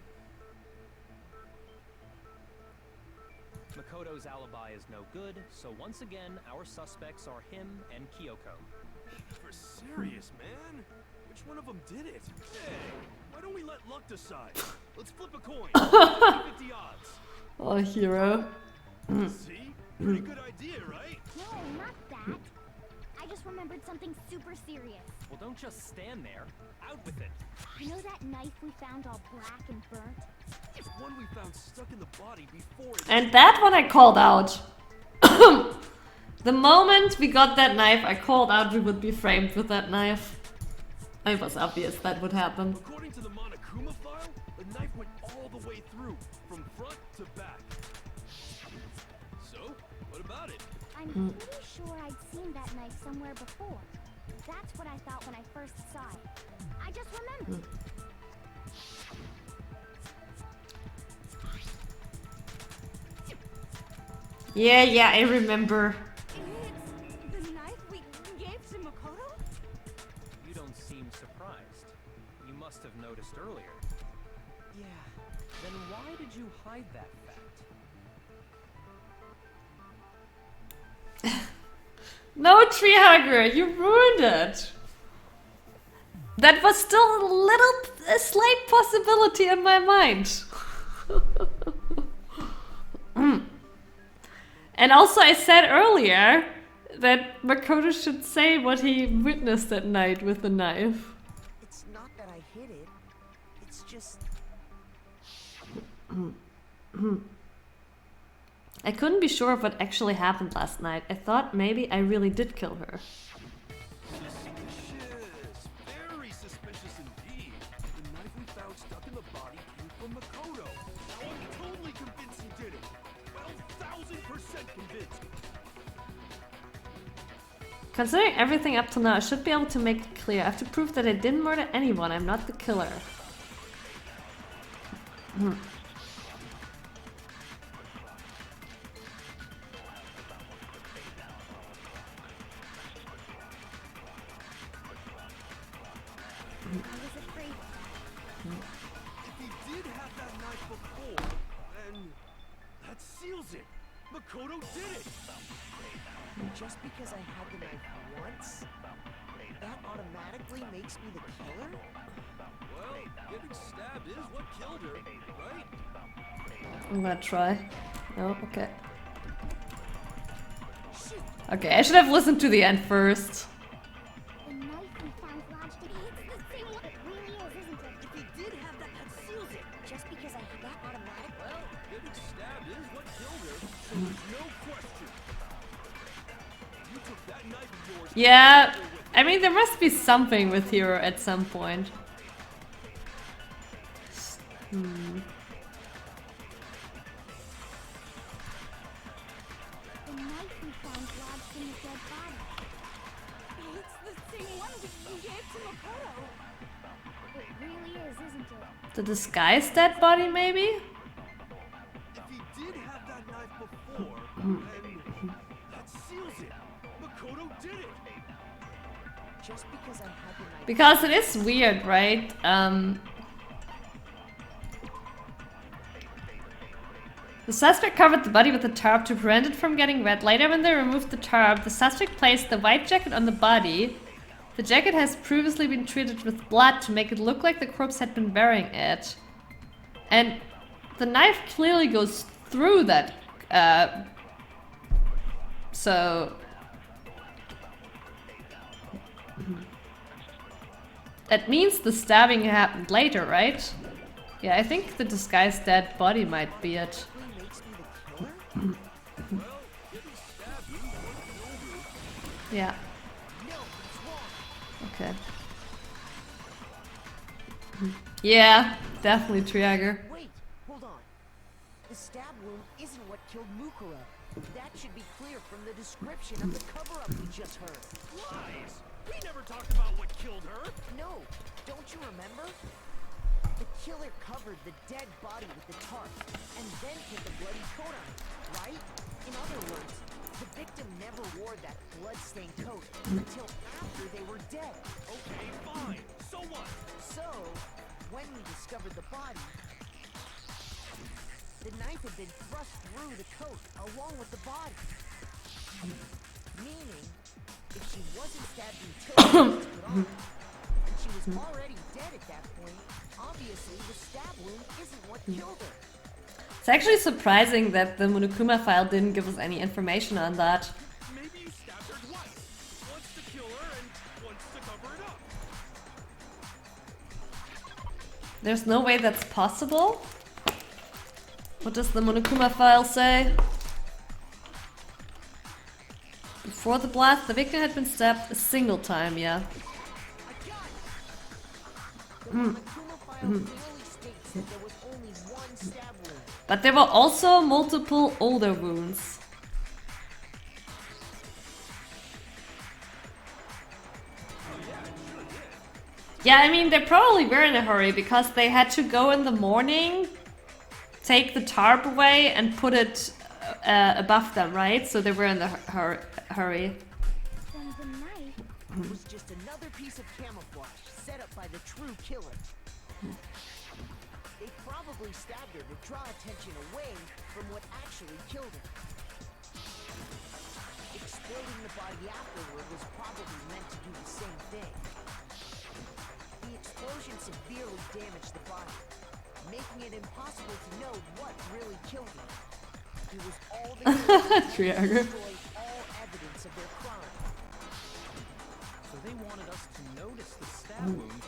Makoto's alibi is no good, so once again, our suspects are him and Kyoko. For serious, man? Which one of them did it? Hey, why don't we let luck decide? Let's flip a coin. 50 odds. Oh, hero. See? Pretty good idea, right? No, not that. I just remembered something super serious. Well, don't just stand there. Out with it. You know that knife we found all black and burnt? It's one we found stuck in the body before it... And that one I called out. The moment we got that knife, I called out we would be framed with that knife. It was obvious that would happen. According to the Monokuma file, the knife went all the way through, from front to back. So, what about it? I'm pretty sure I'd seen that knife somewhere before. That's what I thought when I first saw it. I just remembered. Yeah, I remember. It's the knife we gave to Makoto? You don't seem surprised. You must have noticed earlier. Yeah. Then why did you hide that fact? No, tree hugger, you ruined it. That was still a slight possibility in my mind. And also I said earlier that Makoto should say what he witnessed that night with the knife. It's not that I hid it. It's just... I couldn't be sure of what actually happened last night. I thought maybe I really did kill her. Suspicious. Very suspicious indeed. The knife we found stuck in the body came from Makoto. Now I'm totally convinced he did it. 12,000%. convinced. Considering everything up till now, I should be able to make it clear. I have to prove that I didn't murder anyone. I'm not the killer. If he did have that knife before, then that seals it. Makoto did it. Just because I had the knife once, that automatically makes me the killer? Well, getting stabbed is what killed her, right? I'm gonna try. No, okay. Okay, I should have listened to the end first. The knife we found lodged in it's the same one. It really is, isn't it? If he did have that, that seals it. Just because I had that automatic? Well, getting stabbed is what killed her, so there's no question. You took that knife of yours. Yeah, I mean, there must be something with her at some point. The knife we found lodged in the dead body. It's the same one that you gave to Makoto. It really is, isn't it? The disguised dead body, maybe? If he did have that knife before, then that seals it. Makoto did it. Just because I had the knife. Because it is weird, right? The suspect covered the body with a tarp to prevent it from getting wet. Later, when they removed the tarp, the suspect placed the white jacket on the body. The jacket has previously been treated with blood to make it look like the corpse had been wearing it. And the knife clearly goes through that. So... That means the stabbing happened later, right? Yeah, I think the disguised dead body might be it. Yeah. Okay. Yeah, definitely Triager. Wait, hold on. The stab wound isn't what killed Mukuro. That should be clear from the description of the cover-up we just heard. Lies. We never talked about what killed her. No, don't you remember? The killer covered the dead body with the tarp, and then put the bloody coat on it, right? In other words, the victim never wore that blood-stained coat until after they were dead. Okay, fine. So what? So, when we discovered the body, the knife had been thrust through the coat along with the body. Meaning, if she wasn't stabbed until she was put on, and she was already dead at that point, obviously the stab wound isn't what killed her. It's actually surprising that the Monokuma file didn't give us any information on that. Maybe you stabbed her twice. Once to kill her and once to cover it up. There's no way that's possible? What does the Monokuma file say? Before the blast, the victim had been stabbed a single time, yeah. The Monokuma file clearly states that there was only one stab wound. But there were also multiple older wounds. Yeah, I mean, they probably were in a hurry because they had to go in the morning, take the tarp away and put it above them, right? So they were in the hurry. Then the knife. Was just another piece of camouflage set up by the true killer. They probably stabbed her to draw attention away from what actually killed her. Exploding the body afterward was probably meant to do the same thing. The explosion severely damaged the body, making it impossible to know what really killed her. It was all they could do to destroy all evidence of their crime. So they wanted us to notice the stab wound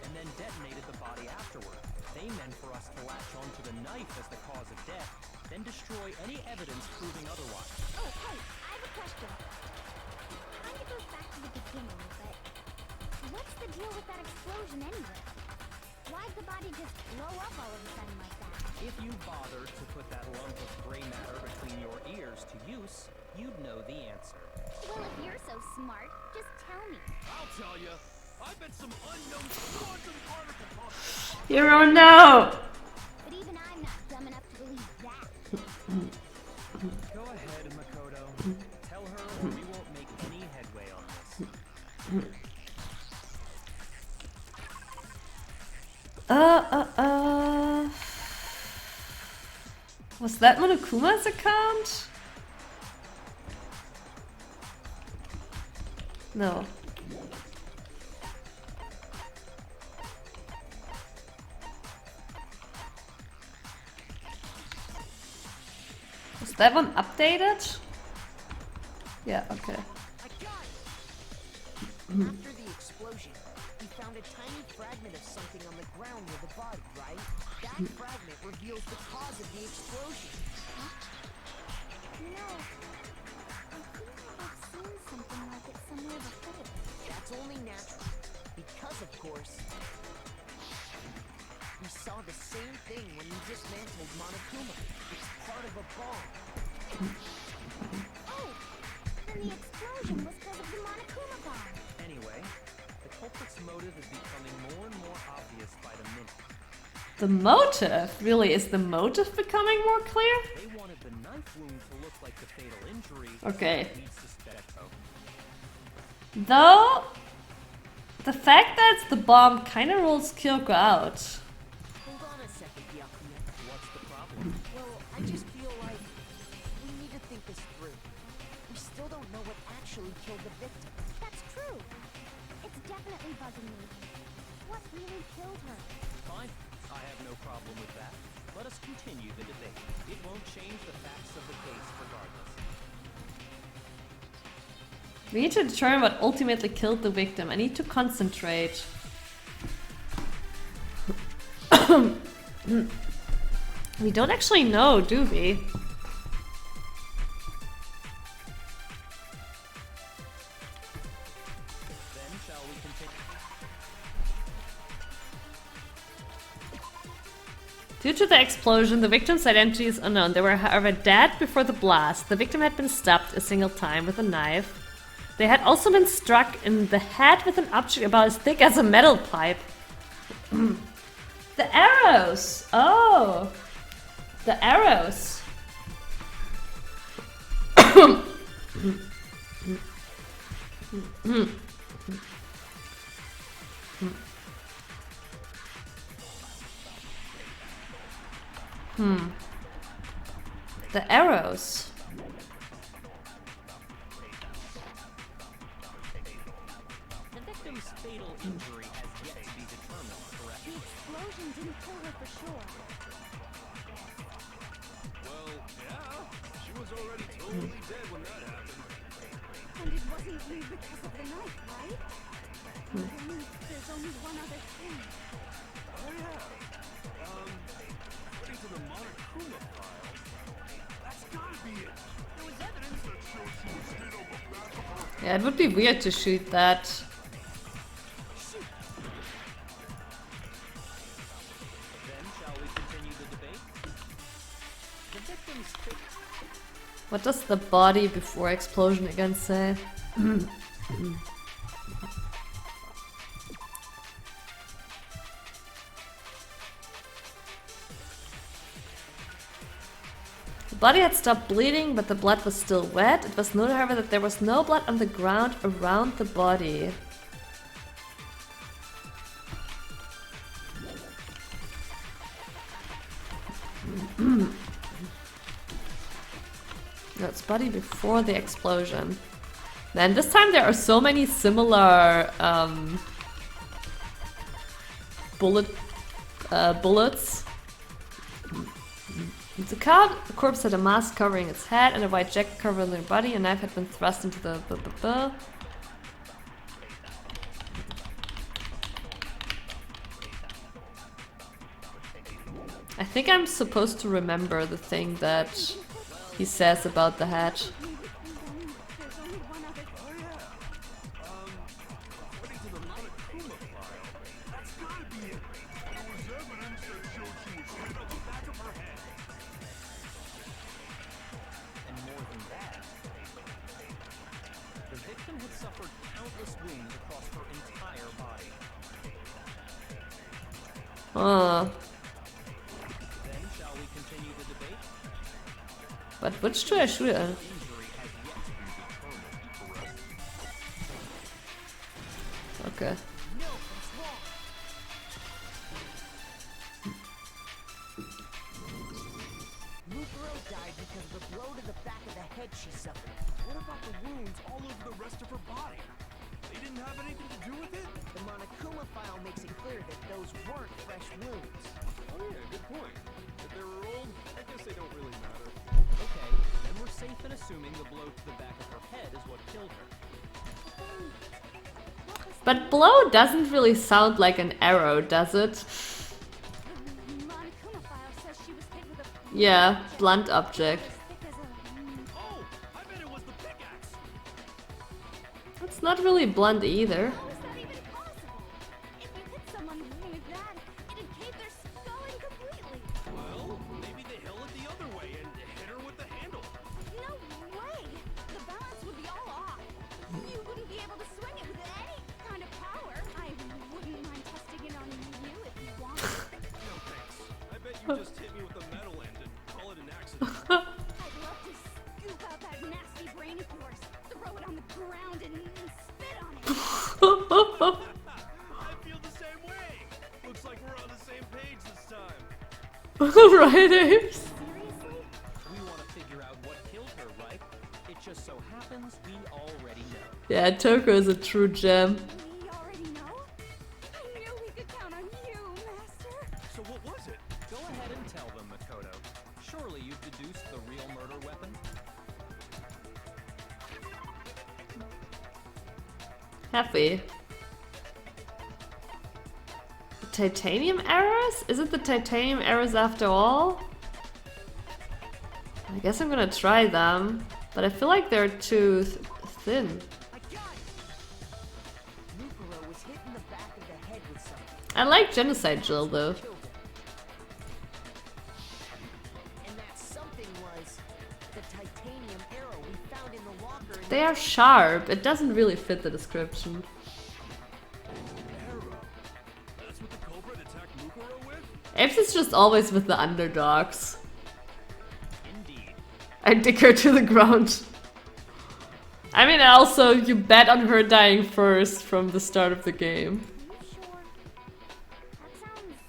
and then detonated the body afterward. They meant for us to latch onto the knife as the cause of death, then destroy any evidence proving otherwise. Oh, hey, I have a question. Kind of goes back to the beginning, but what's the deal with that explosion anyway? Why'd the body just blow up all of a sudden like that? If you bothered to put that lump of gray matter between your ears to use, you'd know the answer. Well, if you're so smart, just tell me. I'll tell you. I bet some unknown quantum particle particles. You don't know! But even I'm not dumb enough to believe that. Go ahead, Makoto. Tell her or we won't make any headway on this. Was that Monokuma's account? No. Was that one updated? Yeah, okay. After the explosion, we found a tiny fragment of something on the ground near the body, right? That fragment reveals the cause of the explosion. You know, I think I've seen something like it somewhere before. That's only natural. Because, of course, we saw the same thing when we dismantled Monokuma. It's part of a bomb. Oh! Then the explosion was because of the Monokuma bomb. Anyway, the culprit's motive is becoming more and more obvious by the minute. The motive? Really, is the motive becoming more clear? They wanted the knife wound to look like the fatal injury. Okay. that leads to Spectro. Though, the fact that it's the bomb kind of rules Kyoko out. Hold on a second, Byakuya. What's the problem? Well, I just feel like we need to think this through. We still don't know what actually killed the victim. That's true. It's definitely bugging me. What really killed her? Fine. I have no problem with that. Let us continue the debate. It won't change the facts of the case regardless. We need to determine what ultimately killed the victim. I need to concentrate. We don't actually know, do we? Then shall we continue? Due to the explosion, the victim's identity is unknown. They were, however, dead before the blast. The victim had been stabbed a single time with a knife. They had also been struck in the head with an object about as thick as a metal pipe. The arrows! Oh! The arrows! The arrows. The victim's fatal injury has yet to be determined, correct? The explosion didn't kill her for sure. Well, yeah. She was already totally dead when that happened. And it wasn't you because of the knife, right? I believe there's only one other thing. Oh, yeah. According to the Monokuma file, that's gotta be it. There was evidence that showed she was hit on the back of her head. Yeah, it would be weird to shoot that. Then shall we continue the debate? The victim's What does the body before explosion again say? The body had stopped bleeding, but the blood was still wet. It was noted, however, that there was no blood on the ground around the body. That's body before the explosion. Then this time there are so many similar bullets. The corpse had a mask covering its head and a white jacket covering their body. A knife had been thrust into the I think I'm supposed to remember the thing that he says about the hatch. There's only one other Oh, yeah. According to the Monokuma file, that's gotta be it. There was evidence that showed she was hit on the back of her Oh. Then shall we continue the debate? But which do I shoot at? Injury has yet to be determined, correct? Okay. No, it's wrong. Mukuro died because of the blow to the back of the head she suffered. What about the wounds all over the rest of her body? They didn't have anything to do with it? The Monokuma file makes it clear that those weren't fresh wounds. Oh yeah, good point. If they were old, I guess they don't really matter. Okay, then we're safe in assuming the blow to the back of her head is what killed her. But blow doesn't really sound like an arrow, does it? The Monokuma file says she was hit with a Yeah, blunt object. thick as a Oh, I bet it was the pickaxe. It's not really blunt either. How is that even possible? If you hit someone with that, it'd cave their skull in completely. Well, maybe they held it the other way and hit her with the handle. No way! The balance would be all off. You wouldn't be able to swing it with any kind of power. I wouldn't mind testing it on you if you wanted. No thanks. I bet you just hit me with the metal end and call it an accident. I'd love to scoop out that nasty brain of yours, throw it on the ground, and spit on it. I feel the same way. Looks like we're on the same page this time. Right, Apes? Seriously? We want to figure out what killed her, right? It just so happens we already know. Yeah, Toko is a true gem. We already know? I knew we could count on you, Master. So what was it? Go ahead and tell them, Makoto. Surely you've deduced the real murder weapon? Happy. Titanium arrows? Is it the titanium arrows after all? I guess I'm gonna try them, but I feel like they're too thin. I got it! Mukuro was hit in the back of the head with something. I like genocide drill though. Killed him. And that something was the titanium arrow we found in the locker in They are sharp. It doesn't really fit the description. Arrow. That's what the Cobra attacked Mukuro with? Apes is just always with the underdogs. Indeed. I dig her to the ground. I mean, also, you bet on her dying first from the start of the game. Are you sure? That sounds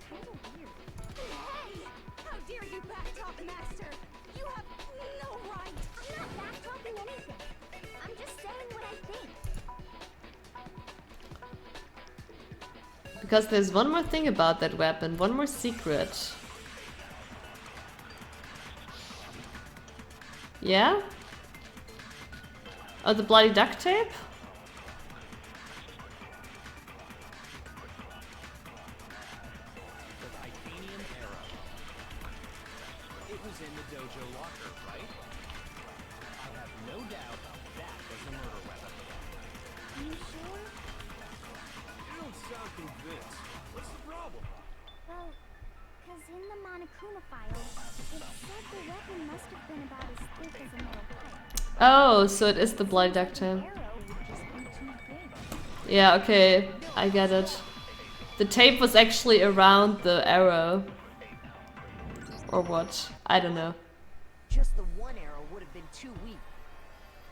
kind of weird. Hey! How dare you backtalk, Master? You have no right. I'm not backtalking anything. I'm just saying what I think. Because there's one more thing about that weapon, one more secret. Yeah? Oh, the bloody duct tape? The titanium arrow. It was in the dojo locker, right? I have no doubt that was the murder weapon. Are you sure? You don't sound convinced. What's the problem? Well, because in the Monokuma file, it said the weapon must have been about as thick as a metal pipe. Oh, so it is the bloody duct tape. Arrow would just be too big. Yeah, okay, I get it. The tape was actually around the arrow. Or what? I don't know. Just the one arrow would have been too weak.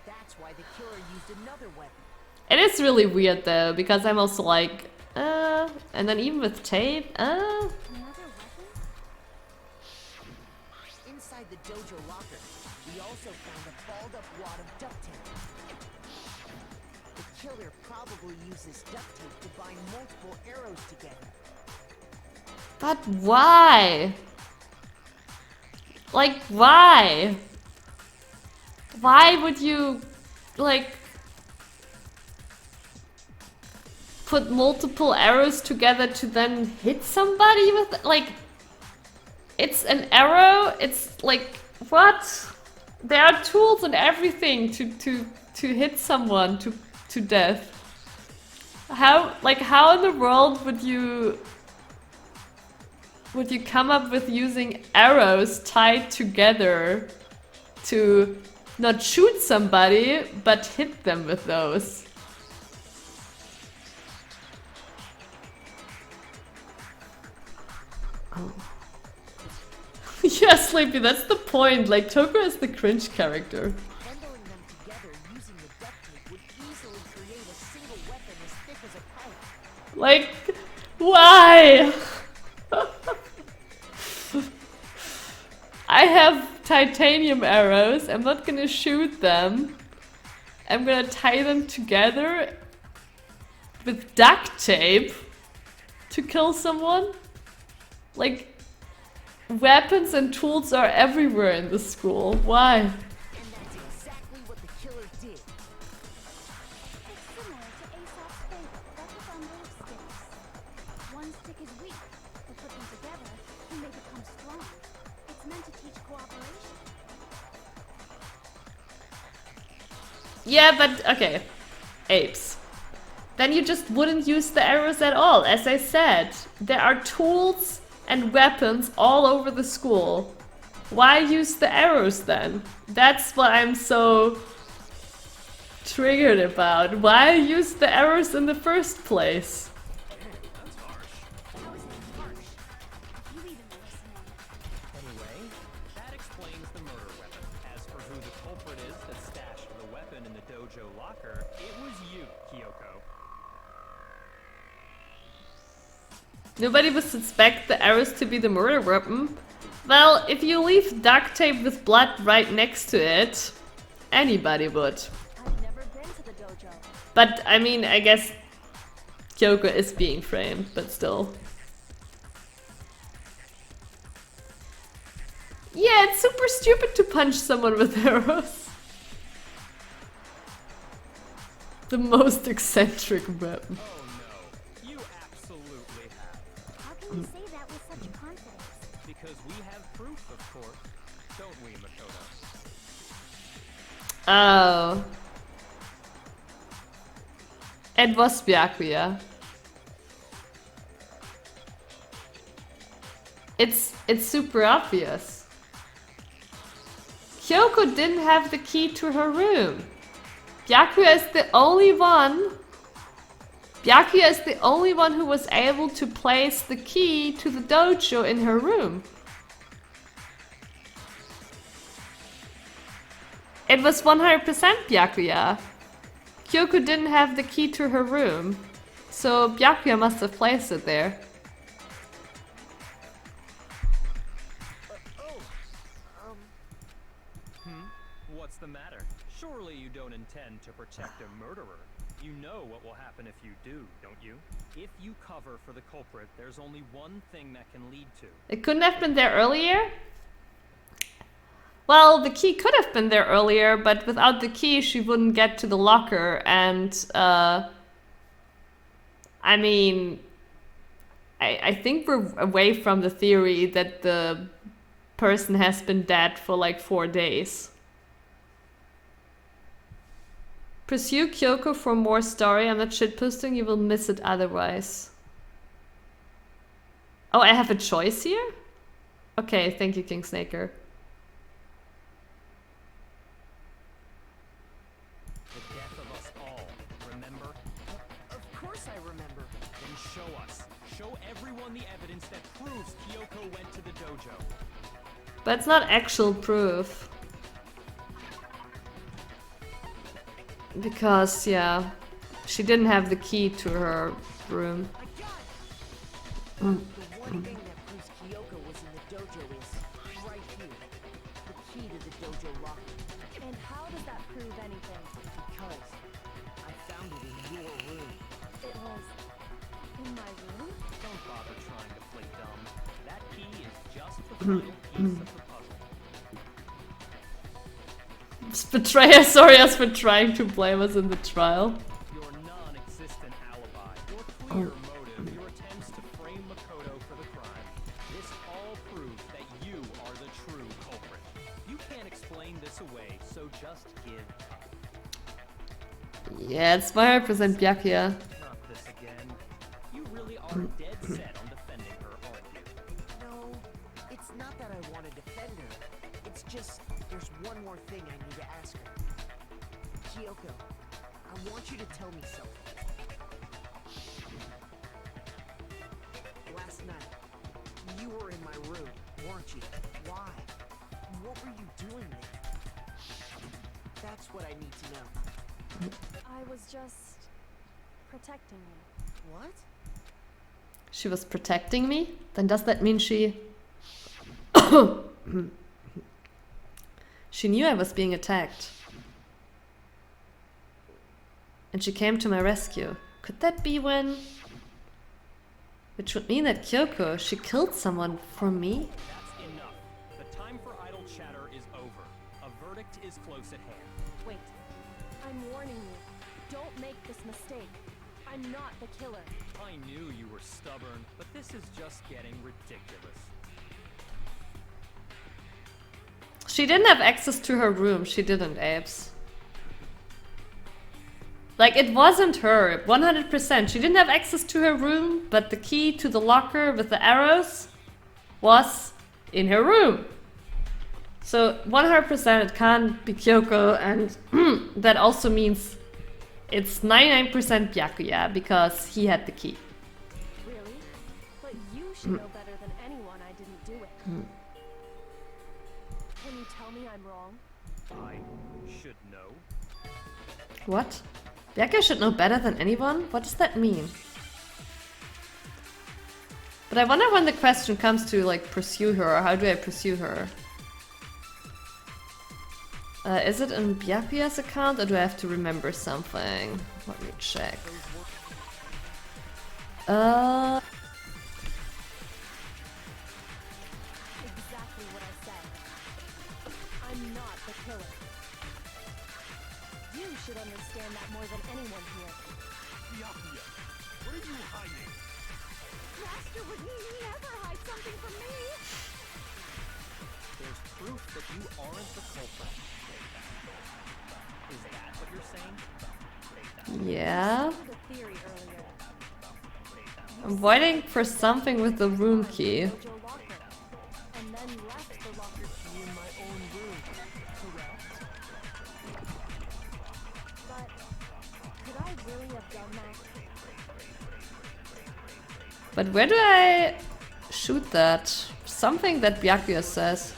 That's why the killer used another weapon. It is really weird though, because I'm also like, and then even with tape, Another weapon? Inside the dojo locker, we also found a balled up wad of duct tape. The killer probably used this duct tape to bind multiple arrows together. But why? Like, why? Why would you, like, put multiple arrows together to then hit somebody with it? Like, it's an arrow, it's like, what? There are tools and everything to hit someone to death. How in the world would you come up with using arrows tied together to not shoot somebody, but hit them with those? Oh. Yeah, Sleepy, that's the point. Like, Toko is the cringe character. Bundling them together using the duct tape would easily create a single weapon as thick as a pipe. Like, why? I have titanium arrows. I'm not gonna shoot them. I'm gonna tie them together with duct tape to kill someone. Like, weapons and tools are everywhere in the school. Why? And that's exactly what the killer did. It's similar to Aesop's fable, but with on those sticks. One stick is weak, but put them together and they become strong. It's meant to teach cooperation. Yeah, but okay. Apes. Then you just wouldn't use the arrows at all. As I said, there are tools and weapons all over the school. Why use the arrows then? That's what I'm so triggered about. Why use the arrows in the first place? That's harsh. How is it harsh? You even listening. Anyway, that explains the murder weapon. As for who the culprit is that stashed the weapon in the dojo locker, it was you, Kyoko. Nobody would suspect the arrows to be the murder weapon. Well, if you leave duct tape with blood right next to it, anybody would. I've never been to the dojo. But I mean, I guess Kyoko is being framed, but still. Yeah, it's super stupid to punch someone with arrows. The most eccentric weapon. Oh no, you absolutely have. How can you say that with such confidence? Because we have proof, of course. Don't we, Makoto? Oh. It was Byakuya. It's super obvious. Kyoko didn't have the key to her room. Byakuya is the only one. Byakuya is the only one who was able to place the key to the dojo in her room. It was 100% Byakuya. Kyoko didn't have the key to her room, so Byakuya must have placed it there. What's the matter? Surely you don't intend to protect a murderer. You know what will happen if you do, don't you? If you cover for the culprit, there's only one thing that can lead to. It couldn't have been there earlier? Well, the key could have been there earlier, but without the key she wouldn't get to the locker, and I mean, I think we're away from the theory that the person has been dead for like 4 days. Pursue Kyoko for more story. I'm not shitposting, you will miss it otherwise. Oh, I have a choice here? Okay, thank you, King Snaker. The death of us all, remember? Of course I remember. Then show us. Show everyone the evidence that proves Kyoko went to the dojo. But it's not actual proof. Because, yeah, she didn't have the key to her room. I got it! The one thing that proves Kyoko was in the dojo is right here. The key to the dojo locker. And how does that prove anything? Because I found it in your room. It was in my room? Don't bother trying to play dumb. That key is just the final piece of the puzzle. Betrayer, sorry us for trying to blame us in the trial. Your non-existent alibi, your clear motive, your attempts to frame Makoto for the crime. This all proves that you are the true culprit. You can't explain this away, so just give up. Yeah, it's 100% Byakuya. Not this again. You really are dead set on defending her, aren't you? No, it's not that I want to defend her. It's just there's one more thing I need to ask her. Kyoko, I want you to tell me something. Last night, you were room, weren't you? Why? What were you doing there? That's what I need to know. I was just protecting you. What? She was protecting me? Then does that mean she... She knew I was being attacked. And she came to my rescue. Could that be when... Which would mean that Kyoko, she killed someone for me? That's enough. The time for idle chatter is over. A verdict is close at hand. Wait. I'm warning you. Don't make this mistake. I'm not the killer. I knew you were stubborn, but this is just getting ridiculous. She didn't have access to her room. She didn't, Apes. Like, it wasn't her. 100%. She didn't have access to her room, but the key to the locker with the arrows was in her room. So 100% it can't be Kyoko, and that also means it's 99% Byakuya, because he had the key. Really? But you should know better than anyone I didn't do it. Can you tell me I'm wrong? I should know. What? Byakuya should know better than anyone? What does that mean? But I wonder when the question comes to, like, pursue her, or how do I pursue her? Is it in Byakuya's account, or do I have to remember something? Let me check. Exactly what I said. I'm not the killer. You should understand that more than anyone here. Byakuya, what are you hiding? Master would never hide something from me. There's proof that you aren't the culprit. Is that what you're saying? Yeah. The theory earlier. I'm waiting for something with the room key. Mojo locker. And then left the locker key In my own room, correct? But could I really have done that? But where do I shoot that? Something that Byakuya says.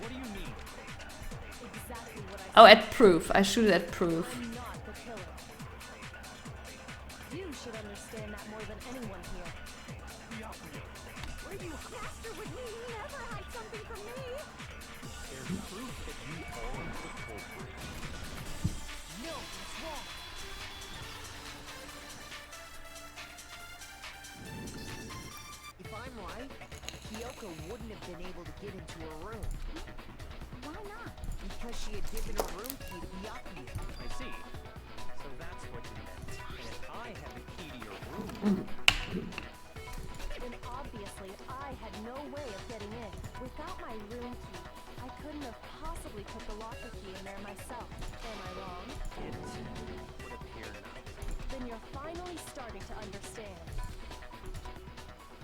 What do you mean? Exactly what I Oh, at proof. I shoot it at proof. I'm not the killer. You should understand that more than anyone here. Master would never hide something from me. There's proof that you aren't the culprit. No, it's wrong. If I'm right, Kyoko wouldn't have been able to get into her room. Why not? Because she had given her room key to Byakuya. I see. So that's what you meant. And if I had the key to your room, Then obviously I had no way of getting in. Without my room key, I couldn't have possibly put the locker key in there myself. Am I wrong? it would appear not. Then you're finally starting to understand.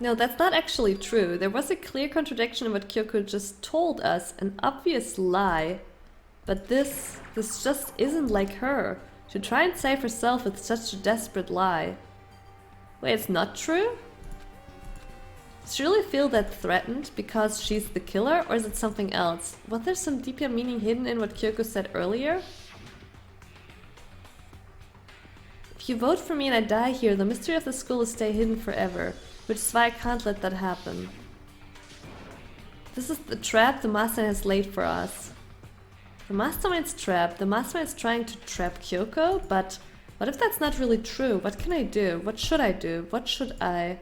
No, that's not actually true. There was a clear contradiction in what Kyoko just told us, an obvious lie. But this just isn't like her. To try and save herself with such a desperate lie. Wait, it's not true? Does she really feel that threatened because she's the killer, or is it something else? Was there some deeper meaning hidden in what Kyoko said earlier? If you vote for me and I die here, the mystery of the school will stay hidden forever, which is why I can't let that happen. This is the trap the master has laid for us. The mastermind's trap. The mastermind is trying to trap Kyoko, but what if that's not really true? What can I do? What should I do? What should I...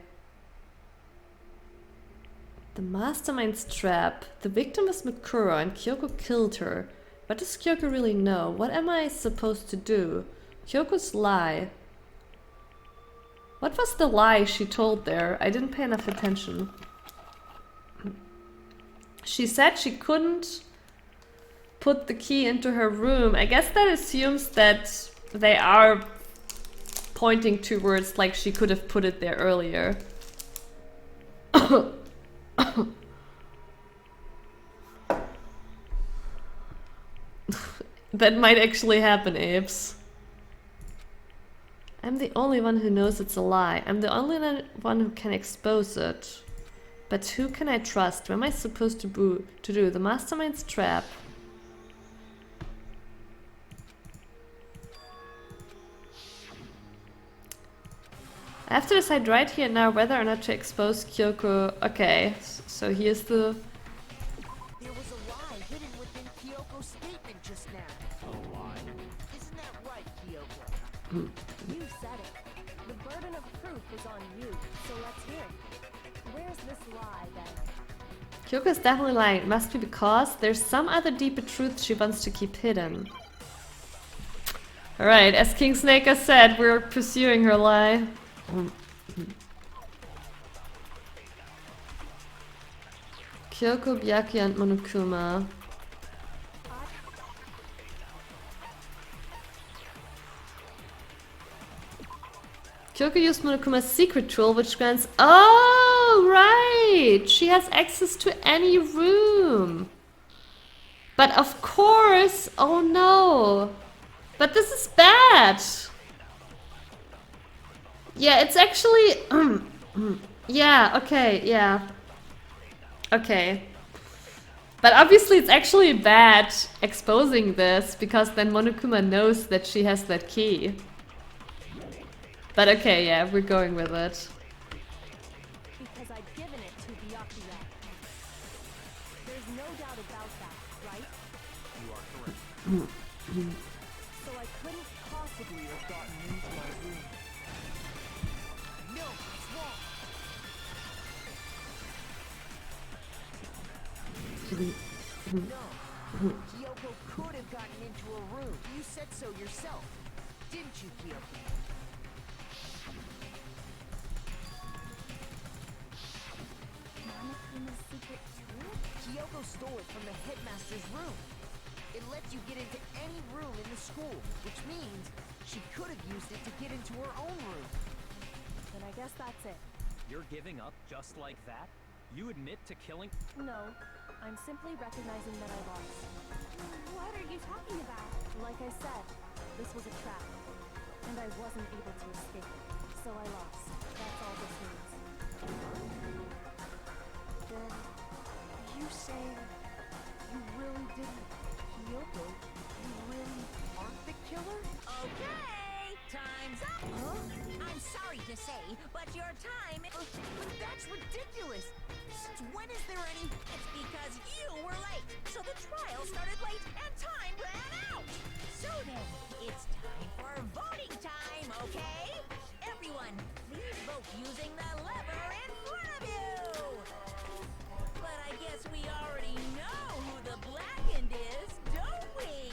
The mastermind's trap. The victim was Mikuro and Kyoko killed her. What does Kyoko really know? What am I supposed to do? Kyoko's lie. What was the lie she told there? I didn't pay enough attention. She said she couldn't put the key into her room. I guess that assumes that they are pointing towards, like, she could have put it there earlier. That might actually happen, Apes. I'm the only one who knows it's a lie. I'm the only one who can expose it. But who can I trust? What am I supposed to do? The mastermind's trap. I have to decide right here and now whether or not to expose Kyoko. Okay, so here's the... There was a lie hidden within Kyoko's statement just now. A lie? Isn't that right, Kyoko? You said it. The burden of proof is on you, so let's hear it. Where's this lie, then? Kyoko is definitely lying. It must be because there's some other deeper truth she wants to keep hidden. Alright, as King Snake has said, we're pursuing her lie. Kyoko, Byakuya, and Monokuma. Kyoko used Monokuma's secret tool, which grants... Oh, right! She has access to any room. But of course... Oh no! But this is bad! Yeah, it's actually... yeah, okay, yeah. Okay. But obviously it's actually bad exposing this, because then Monokuma knows that she has that key. But okay, yeah, we're going with it. Because I've given it to Byakuya. There's no doubt about that, right? You are correct. So I couldn't possibly have gotten into my room. No, it's wrong. No, Kyoko could have gotten into a room. You said so yourself, didn't you, Kyoko? Monokuma's secret tool? Kyoko stole it from the headmaster's room. It lets you get into any room in the school, which means she could have used it to get into her own room. Then I guess that's it. You're giving up just like that? You admit to killing... No, I'm simply recognizing that I lost. What are you talking about? Like I said, this was a trap, and I wasn't able to escape it, so I lost. That's all this means. Then, you say you really didn't... Kyoko, you really aren't the killer? Okay, time's up. I'm sorry to say, but your time is... But that's ridiculous! Since when is there any... It's because you were late, so the trial started late and time ran out. So then, it's time for voting time, okay? Everyone, please vote using the lever in front of you. But I guess we already know who the blackened is, don't we?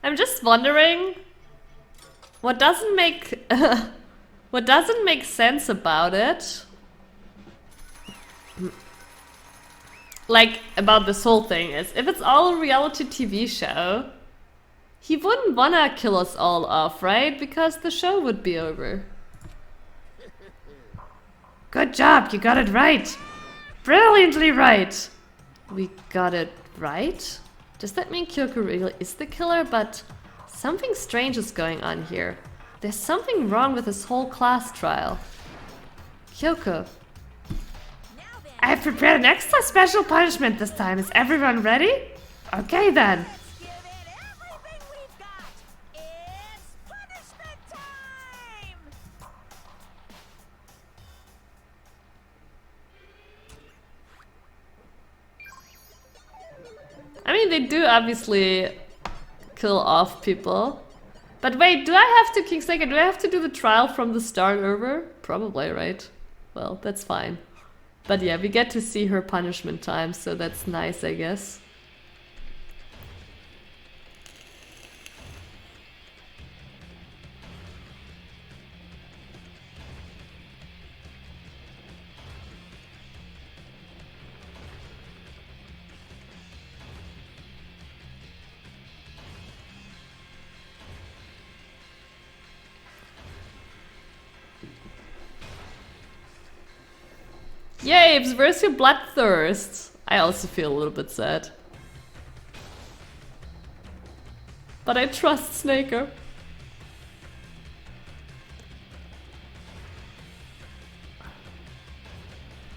I'm just wondering... What doesn't make... what doesn't make sense about it... Like, about this whole thing is, if it's all a reality TV show, he wouldn't wanna kill us all off, right? Because the show would be over. Good job, you got it right. Brilliantly right. We got it right? Does that mean Kyoko really is the killer? But something strange is going on here. There's something wrong with this whole class trial. Kyoko. I've prepared an extra special punishment this time. Is everyone ready? Okay then. Let's give it everything we've got. It's punishment time! I mean, they do obviously kill off people. But wait, do I have to, King Snake, do I have to do the trial from the start over? Probably, right? Well, that's fine. But yeah, we get to see her punishment time, so that's nice, I guess. Yay, Apes, where's your bloodthirst? I also feel a little bit sad. But I trust Snaker.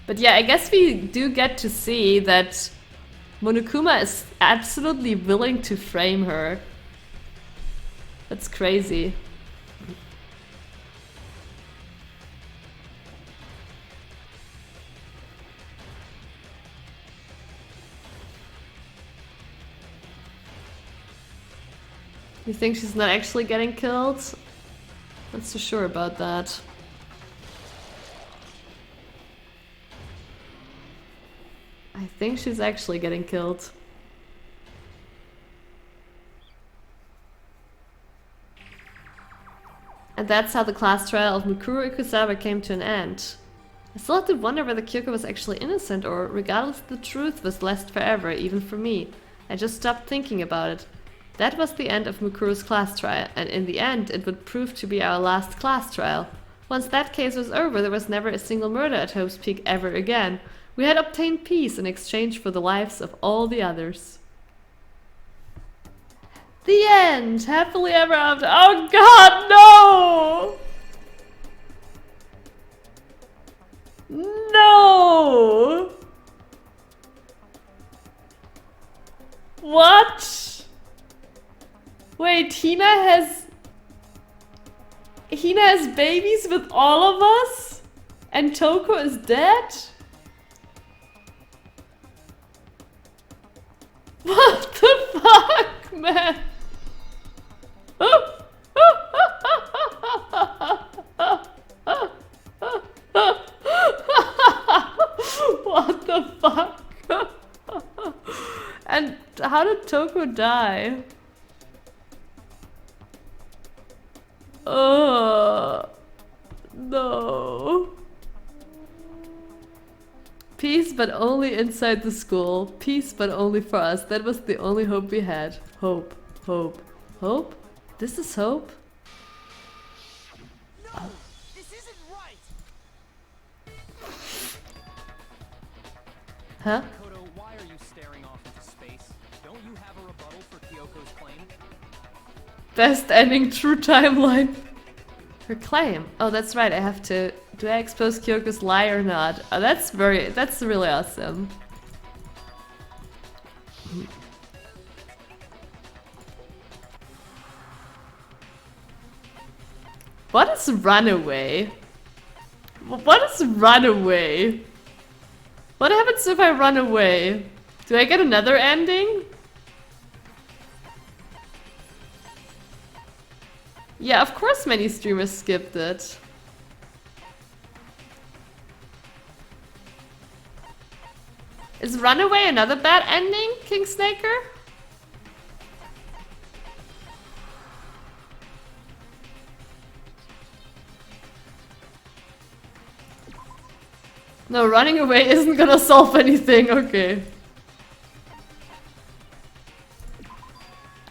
But yeah, I guess we do get to see that Monokuma is absolutely willing to frame her. That's crazy. You think she's not actually getting killed? Not so sure about that. I think she's actually getting killed. And that's how the class trial of Mikuru Ikusawa came to an end. I still had to wonder whether Kyoko was actually innocent or, regardless, the truth was lost forever, even for me. I just stopped thinking about it. That was the end of Mukuru's class trial, and in the end it would prove to be our last class trial. Once that case was over, there was never a single murder at Hope's Peak ever again. We had obtained peace in exchange for the lives of all the others. The end! Happily ever after. Oh god, no! No! What? Wait, Hina has babies with all of us? And Toko is dead? What the fuck, man? What the fuck? And how did Toko die? No. Peace, but only inside the school. Peace, but only for us. That was the only hope we had. Hope, hope, hope? This is hope? No, this isn't right. Huh? Kodo, why are you staring off into space? Don't you have a rebuttal for Kyoko's claim? Best ending true timeline. Her claim. Oh, that's right. I have to. Do I expose Kyoko's lie or not? Oh, that's really awesome. What is runaway? What is runaway? What happens if I run away? Do I get another ending? Yeah, of course many streamers skipped it. Is Runaway another bad ending, King Snaker? No, running away isn't gonna solve anything, okay.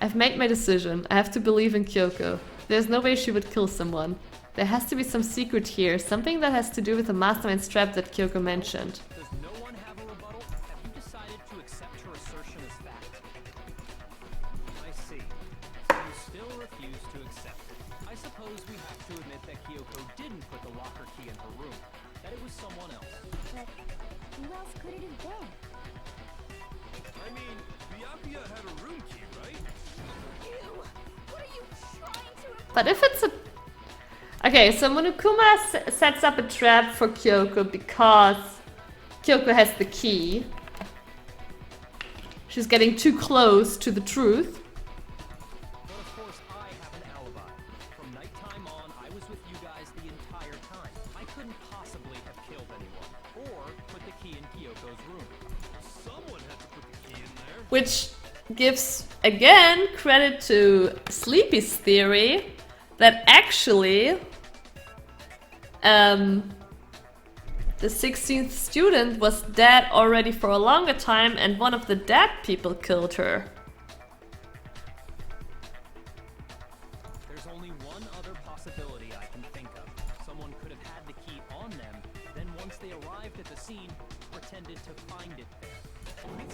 I've made my decision. I have to believe in Kyoko. There's no way she would kill someone. There has to be some secret here, something that has to do with the mastermind trap that Kyoko mentioned. Does no one have a rebuttal? Have you decided to accept her assertion as fact? I see. You still refuse to accept it. I suppose we have to admit that Kyoko didn't put the locker key in her room. That it was someone else. But who else could it have been? I mean, Byakuya had a room key, right? Ew! What are you trying to imply? But if it's a... Okay, so Monokuma sets up a trap for Kyoko because Kyoko has the key. She's getting too close to the truth. But of course, I have an alibi. From nighttime on, I was with you guys the entire time. I couldn't possibly have killed anyone, or put the key in Kyoko's room. Someone had to put the key in there. Which gives, again, credit to Sleepy's theory that actually the 16th student was dead already for a longer time and one of the dead people killed her. There's only one other possibility I can think of. Someone could have had the key on them, then once they arrived at the scene, pretended to find it there. It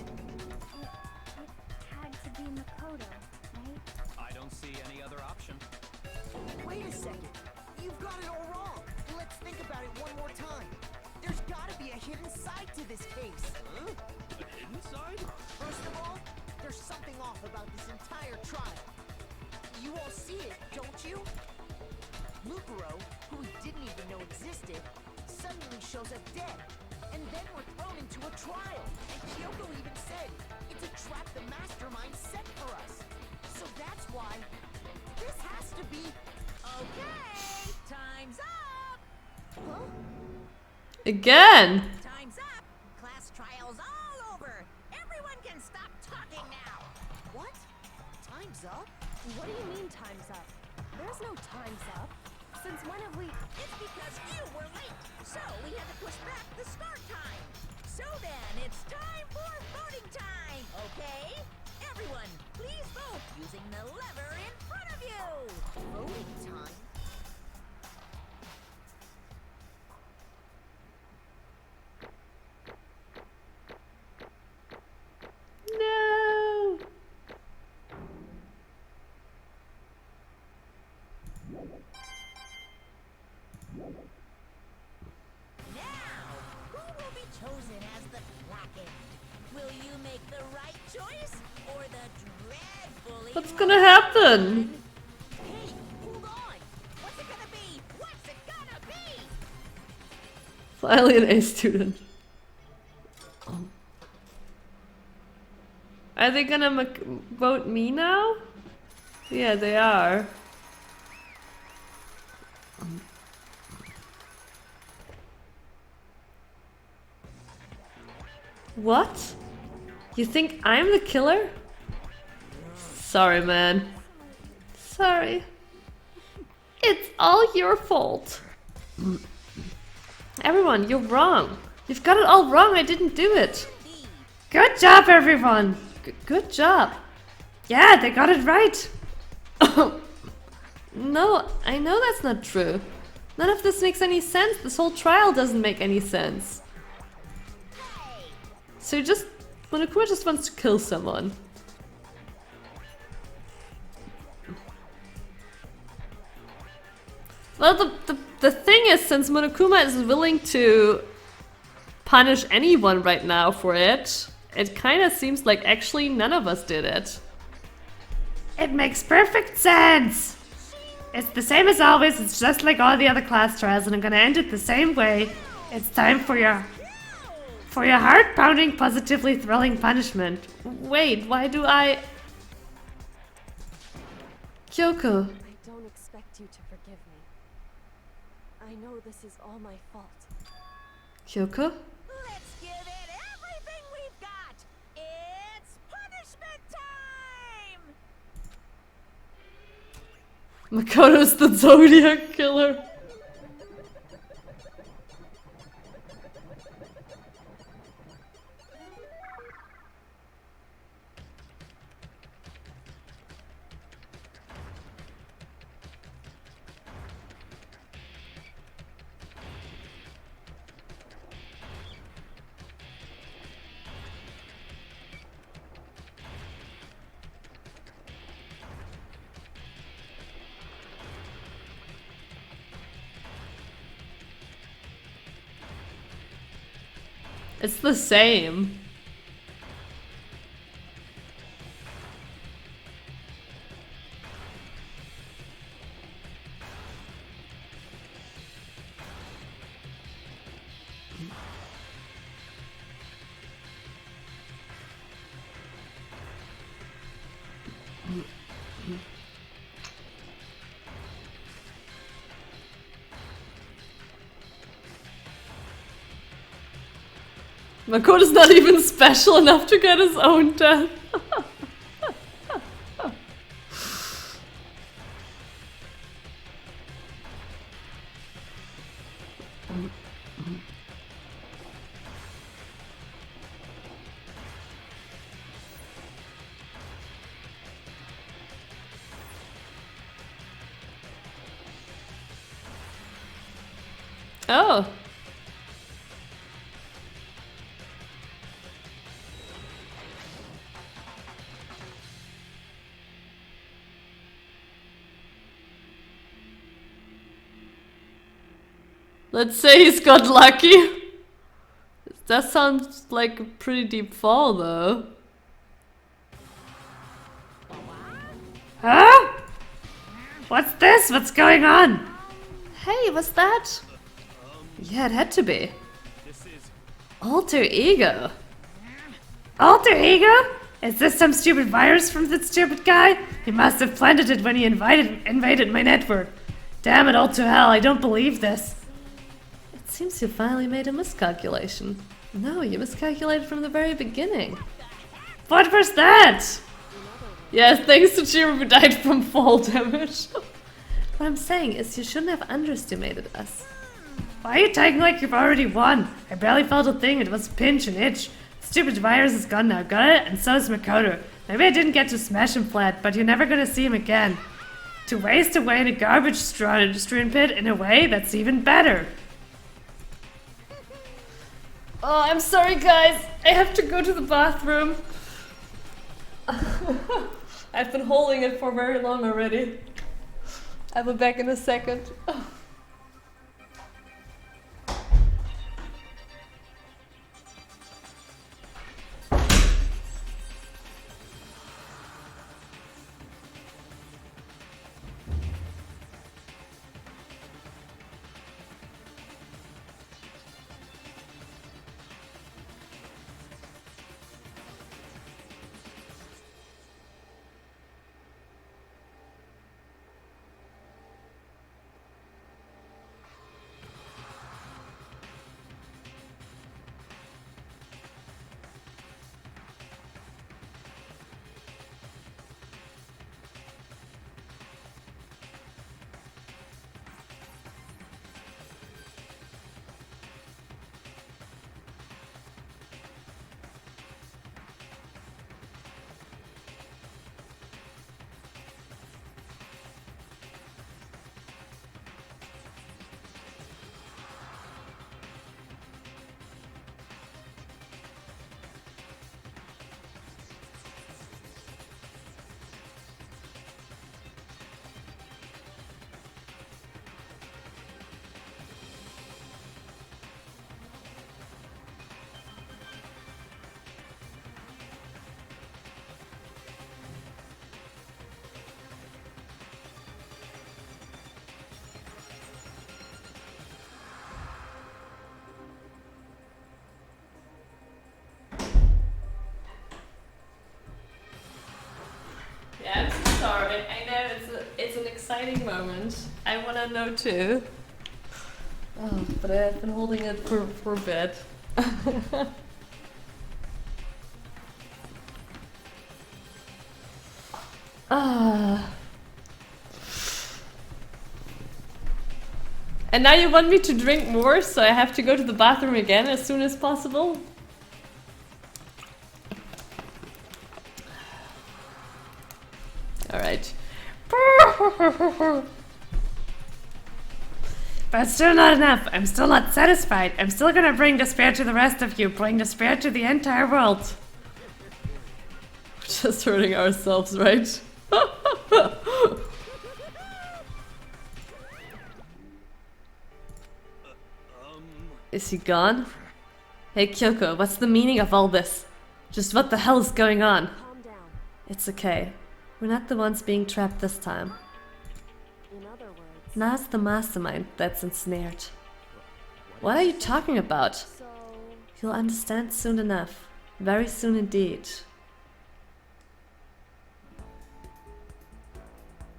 had to be Makoto, right? I don't see any other option. Wait a second. You've got it all wrong. Let's think about it one more time. There's gotta be be a hidden side to this case. Huh? A hidden side? First of all, there's something off about this entire trial. You all see it, don't you? Mukuro, who we didn't even know existed, suddenly shows up dead. And then we're thrown into a trial. And Kyoko even said, it's a trap the mastermind set for us. So that's why this has to be... Okay, time's up. Huh? Again! Time's up. Class trial's all over. Everyone can stop talking now. What? Time's up? What do you mean time's up? There's no time's up. Since when have we... It's because you were late, so we had to push back the start time. So then, it's time for voting time, okay? Everyone, please vote using the lever in front of you. Voting time? No! Now, who will be chosen as the Kraken? Will you make the right choice or the dreadfully What's gonna happen? Hey, hold on. What's it gonna be? What's it gonna be? Finally an A student. Are they gonna vote me now? Yeah, they are. What? You think I'm the killer? Sorry, man. Sorry. It's all your fault. Everyone, you're wrong. You've got it all wrong. I didn't do it. Good job, everyone. Good job. Yeah, they got it right. No, I know that's not true. None of this makes any sense. This whole trial doesn't make any sense. So Monokuma just wants to kill someone. Well, the thing is, since Monokuma is willing to punish anyone right now for it, it kind of seems like actually none of us did it. It makes perfect sense. It's the same as always. It's just like all the other class trials, and I'm gonna end it the same way. It's time for your heart-pounding, positively thrilling punishment. Wait, why do I... Kyoko. I don't expect you to forgive me. I know this is all my fault. Kyoko? Let's give it everything we've got. It's punishment time. Makoto's the Zodiac killer. It's the same. Makoto's not even special enough to get his own death. Oh. Let's say he's got lucky. That sounds like a pretty deep fall, though. Huh? What's this? What's going on? Hey, what's that? Yeah, it had to be. This is Alter ego. Alter ego? Is this some stupid virus from that stupid guy? He must have planted it when he invaded my network. Damn it all to hell, I don't believe this. It seems you finally made a miscalculation. No, you miscalculated from the very beginning. What was that? Yes, thanks to Jiro who died from fall damage. What I'm saying is you shouldn't have underestimated us. Why are you talking like you've already won? I barely felt a thing, it was a pinch and itch. Stupid virus is gone now, got it? And so is Makoto. Maybe I didn't get to smash him flat, but you're never gonna see him again. To waste away in a garbage strewn pit in a way that's even better. Oh, I'm sorry guys. I have to go to the bathroom. I've been holding it for very long already. I'll be back in a second. Yeah, I'm so sorry. I know it's an exciting moment. I want to know too. Oh, but I've been holding it for a bit. And now you want me to drink more, so I have to go to the bathroom again as soon as possible? Alright. But still not enough. I'm still not satisfied. I'm still gonna bring despair to the rest of you. Bring despair to the entire world. We're just hurting ourselves, right? Is he gone? Hey Kyoko, what's the meaning of all this? Just what the hell is going on? Calm down. It's okay. We're not the ones being trapped this time. In other words, Now it's the mastermind that's ensnared. What are you talking about? so You'll understand soon enough. Very soon indeed.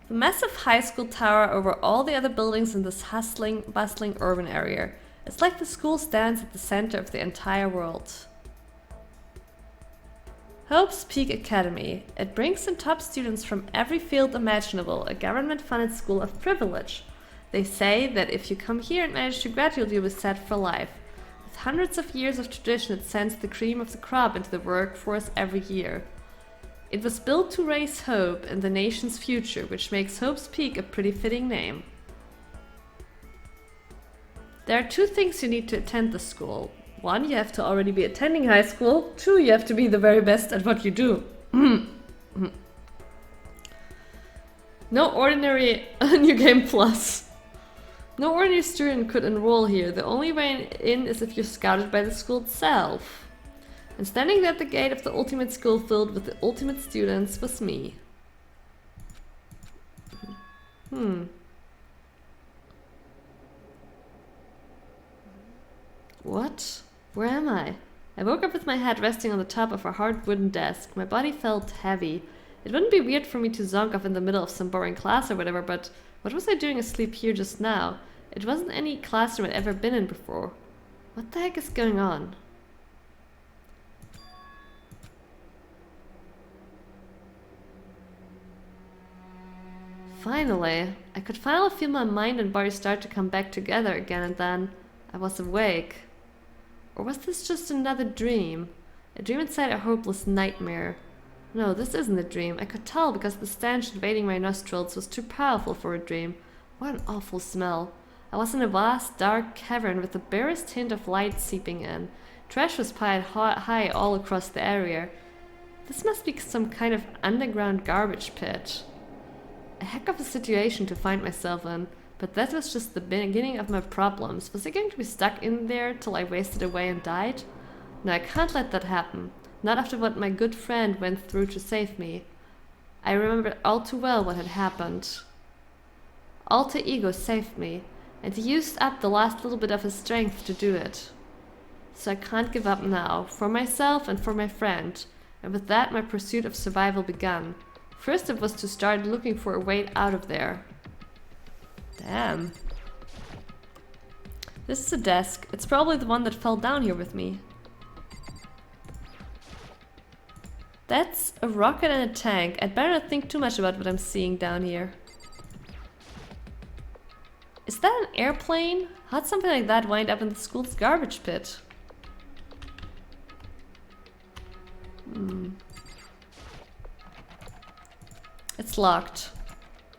The massive high school tower over all the other buildings in this hustling, bustling urban area. It's like the school stands at the center of the entire world. Hope's Peak Academy. It brings in top students from every field imaginable, a government-funded school of privilege. They say that if you come here and manage to graduate, you'll be set for life. With hundreds of years of tradition, it sends the cream of the crop into the workforce every year. It was built to raise hope in the nation's future, which makes Hope's Peak a pretty fitting name. There are two things you need to attend the school. 1, you have to already be attending high school. 2, you have to be the very best at what you do. No ordinary New Game Plus. No ordinary student could enroll here. The only way in is if you're scouted by the school itself. And standing at the gate of the ultimate school filled with the ultimate students was me. What? Where am I? I woke up with my head resting on the top of a hard wooden desk. My body felt heavy. It wouldn't be weird for me to zonk off in the middle of some boring class or whatever, but what was I doing asleep here just now? It wasn't any classroom I'd ever been in before. What the heck is going on? Finally, I could finally feel my mind and body start to come back together again, and then I was awake. Or was this just another dream? A dream inside a hopeless nightmare. No, this isn't a dream. I could tell because the stench invading my nostrils was too powerful for a dream. What an awful smell. I was in a vast, dark cavern with the barest hint of light seeping in. Trash was piled high all across the area. This must be some kind of underground garbage pit. A heck of a situation to find myself in, but that was just the beginning of my problems. Was I going to be stuck in there till I wasted away and died? No, I can't let that happen. Not after what my good friend went through to save me. I remembered all too well what had happened. Alter Ego saved me, and he used up the last little bit of his strength to do it. So I can't give up now, for myself and for my friend, and with that my pursuit of survival began. First it was to start looking for a way out of there. Damn. This is a desk. It's probably the one that fell down here with me. That's a rocket and a tank. I'd better not think too much about what I'm seeing down here. Is that an airplane? How'd something like that wind up in the school's garbage pit? It's locked.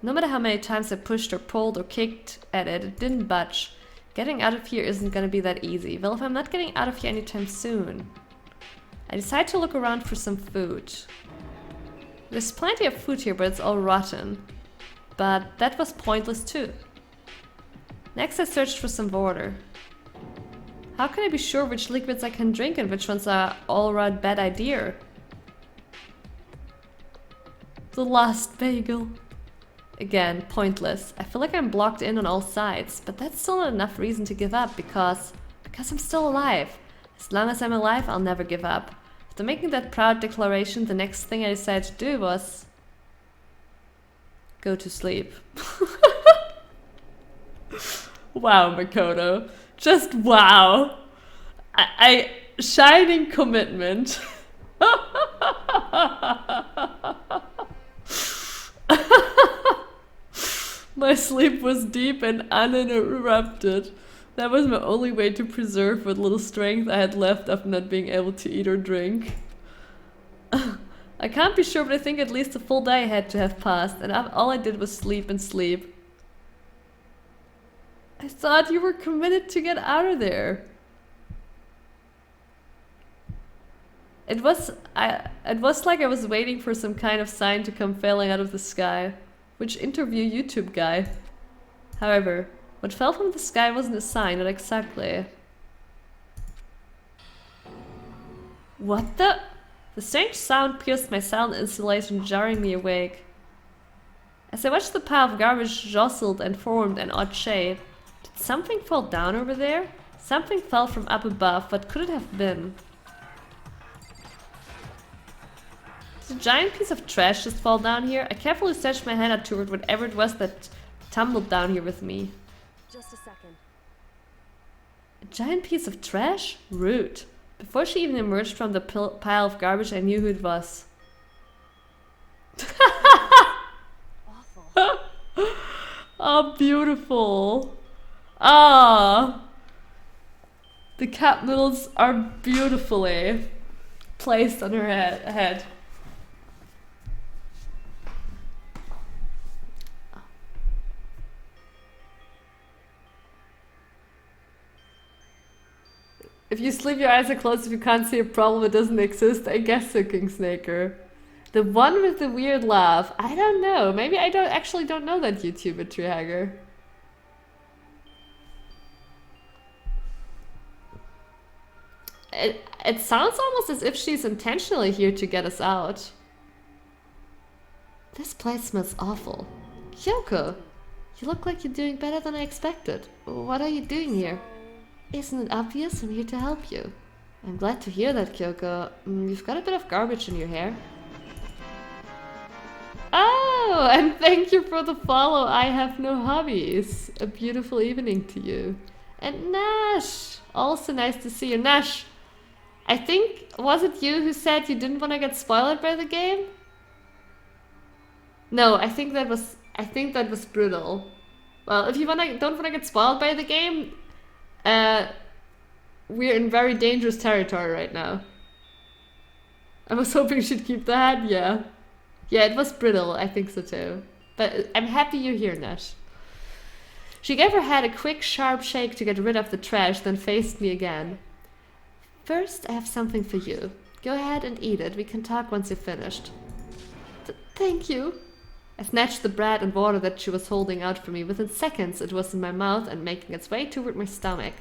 No matter how many times I pushed or pulled or kicked at it, it didn't budge. Getting out of here isn't gonna be that easy. Well, if I'm not getting out of here anytime soon. I decide to look around for some food. There's plenty of food here, but it's all rotten. But that was pointless too. Next I searched for some water. How can I be sure which liquids I can drink and which ones are all around bad idea? The last bagel. Again, pointless. I feel like I'm blocked in on all sides, but that's still not enough reason to give up because I'm still alive. As long as I'm alive, I'll never give up. After making that proud declaration, the next thing I decided to do was go to sleep. Wow, Makoto. Just wow. I shining commitment. My sleep was deep and uninterrupted. That was my only way to preserve what little strength I had left after not being able to eat or drink. I can't be sure, but I think at least a full day had to have passed, and all I did was sleep and sleep. I thought you were committed to get out of there. It was like I was waiting for some kind of sign to come falling out of the sky. Which interview YouTube guy? However, what fell from the sky wasn't a sign, not exactly. What the? The strange sound pierced my sound insulation, jarring me awake. As I watched the pile of garbage jostled and formed an odd shape, did something fall down over there? Something fell from up above. What could it have been? Did a giant piece of trash just fall down here? I carefully stretched my hand out toward whatever it was that tumbled down here with me. Just a second. A giant piece of trash? Rude. Before she even emerged from the pile of garbage, I knew who it was. Awful. Oh, beautiful. Ah. The cup noodles are beautifully placed on her head. If you sleep, your eyes are closed. If you can't see a problem, it doesn't exist. I guess so, King Snaker. The one with the weird laugh. I don't know. Maybe I don't know that YouTuber, Treehagger. it sounds almost as if she's intentionally here to get us out. This place smells awful. Kyoko, you look like you're doing better than I expected. What are you doing here? Isn't it obvious? I'm here to help you. I'm glad to hear that, Kyoko. You've got a bit of garbage in your hair. Oh, and thank you for the follow. I have no hobbies. A beautiful evening to you. And Nash, also nice to see you. Nash, I think, was it you who said you didn't want to get spoiled by the game? No, I think that was brutal. Well, if you don't want to get spoiled by the game, we're in very dangerous territory right now. I was hoping she'd keep that, yeah. Yeah, it was brittle, I think so too. But I'm happy you're here, Nash. She gave her head a quick, sharp shake to get rid of the trash, then faced me again. First, I have something for you. Go ahead and eat it. We can talk once you're finished. Thank you. I snatched the bread and water that she was holding out for me. Within seconds, it was in my mouth and making its way toward my stomach.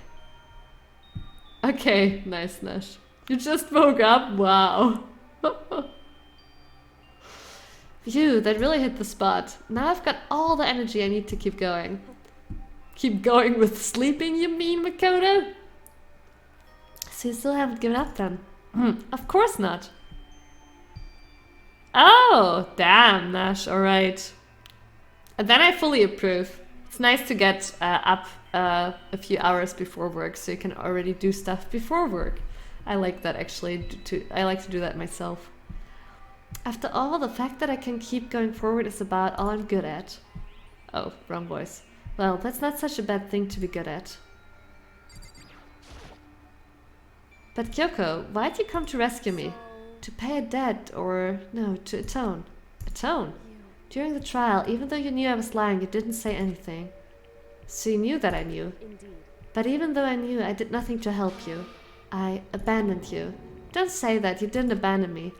Okay, nice, Nash. You just woke up? Wow. Phew, that really hit the spot. Now I've got all the energy I need to keep going. Keep going with sleeping, you mean, Makoto? So you still haven't given up then? Of course not. Oh, damn, Nash, alright. And then I fully approve. It's nice to get up a few hours before work so you can already do stuff before work. I like that actually, I like to do that myself. After all, the fact that I can keep going forward is about all I'm good at. Oh, wrong voice. Well, that's not such a bad thing to be good at. But Kyoko, why'd you come to rescue me? To pay a debt, or no, to atone. Atone? During the trial, even though you knew I was lying, you didn't say anything. So you knew that I knew. Indeed. But even though I knew, I did nothing to help you. I abandoned you. Don't say that, you didn't abandon me.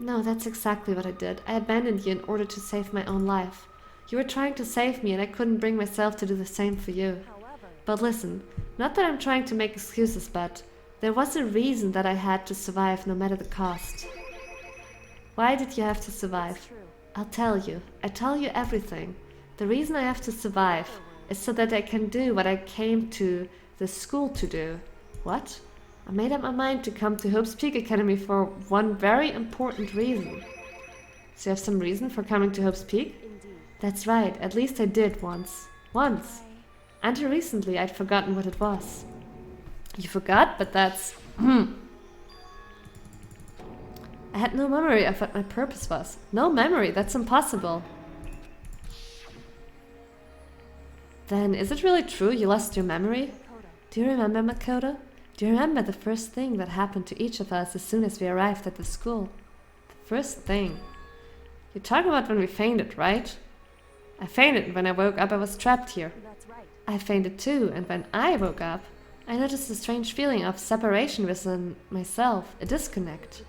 No, that's exactly what I did. I abandoned you in order to save my own life. You were trying to save me and I couldn't bring myself to do the same for you. However, But listen, not that I'm trying to make excuses, but there was a reason that I had to survive no matter the cost. Why did you have to survive? true. I'll tell you. I tell you everything. The reason I have to survive is so that I can do what I came to the school to do. What? I made up my mind to come to Hope's Peak Academy for one very important reason. So you have some reason for coming to Hope's Peak? Indeed. That's right, at least I did once. Once. Until recently I'd forgotten what it was. You forgot, but that's... I had no memory of what my purpose was. No memory, that's impossible. Then, is it really true you lost your memory? Do you remember, Makoto? Do you remember the first thing that happened to each of us as soon as we arrived at the school? The first thing. You're talking about when we fainted, right? I fainted, and when I woke up I was trapped here. That's right. I fainted too, and when I woke up, I noticed a strange feeling of separation within myself, a disconnect.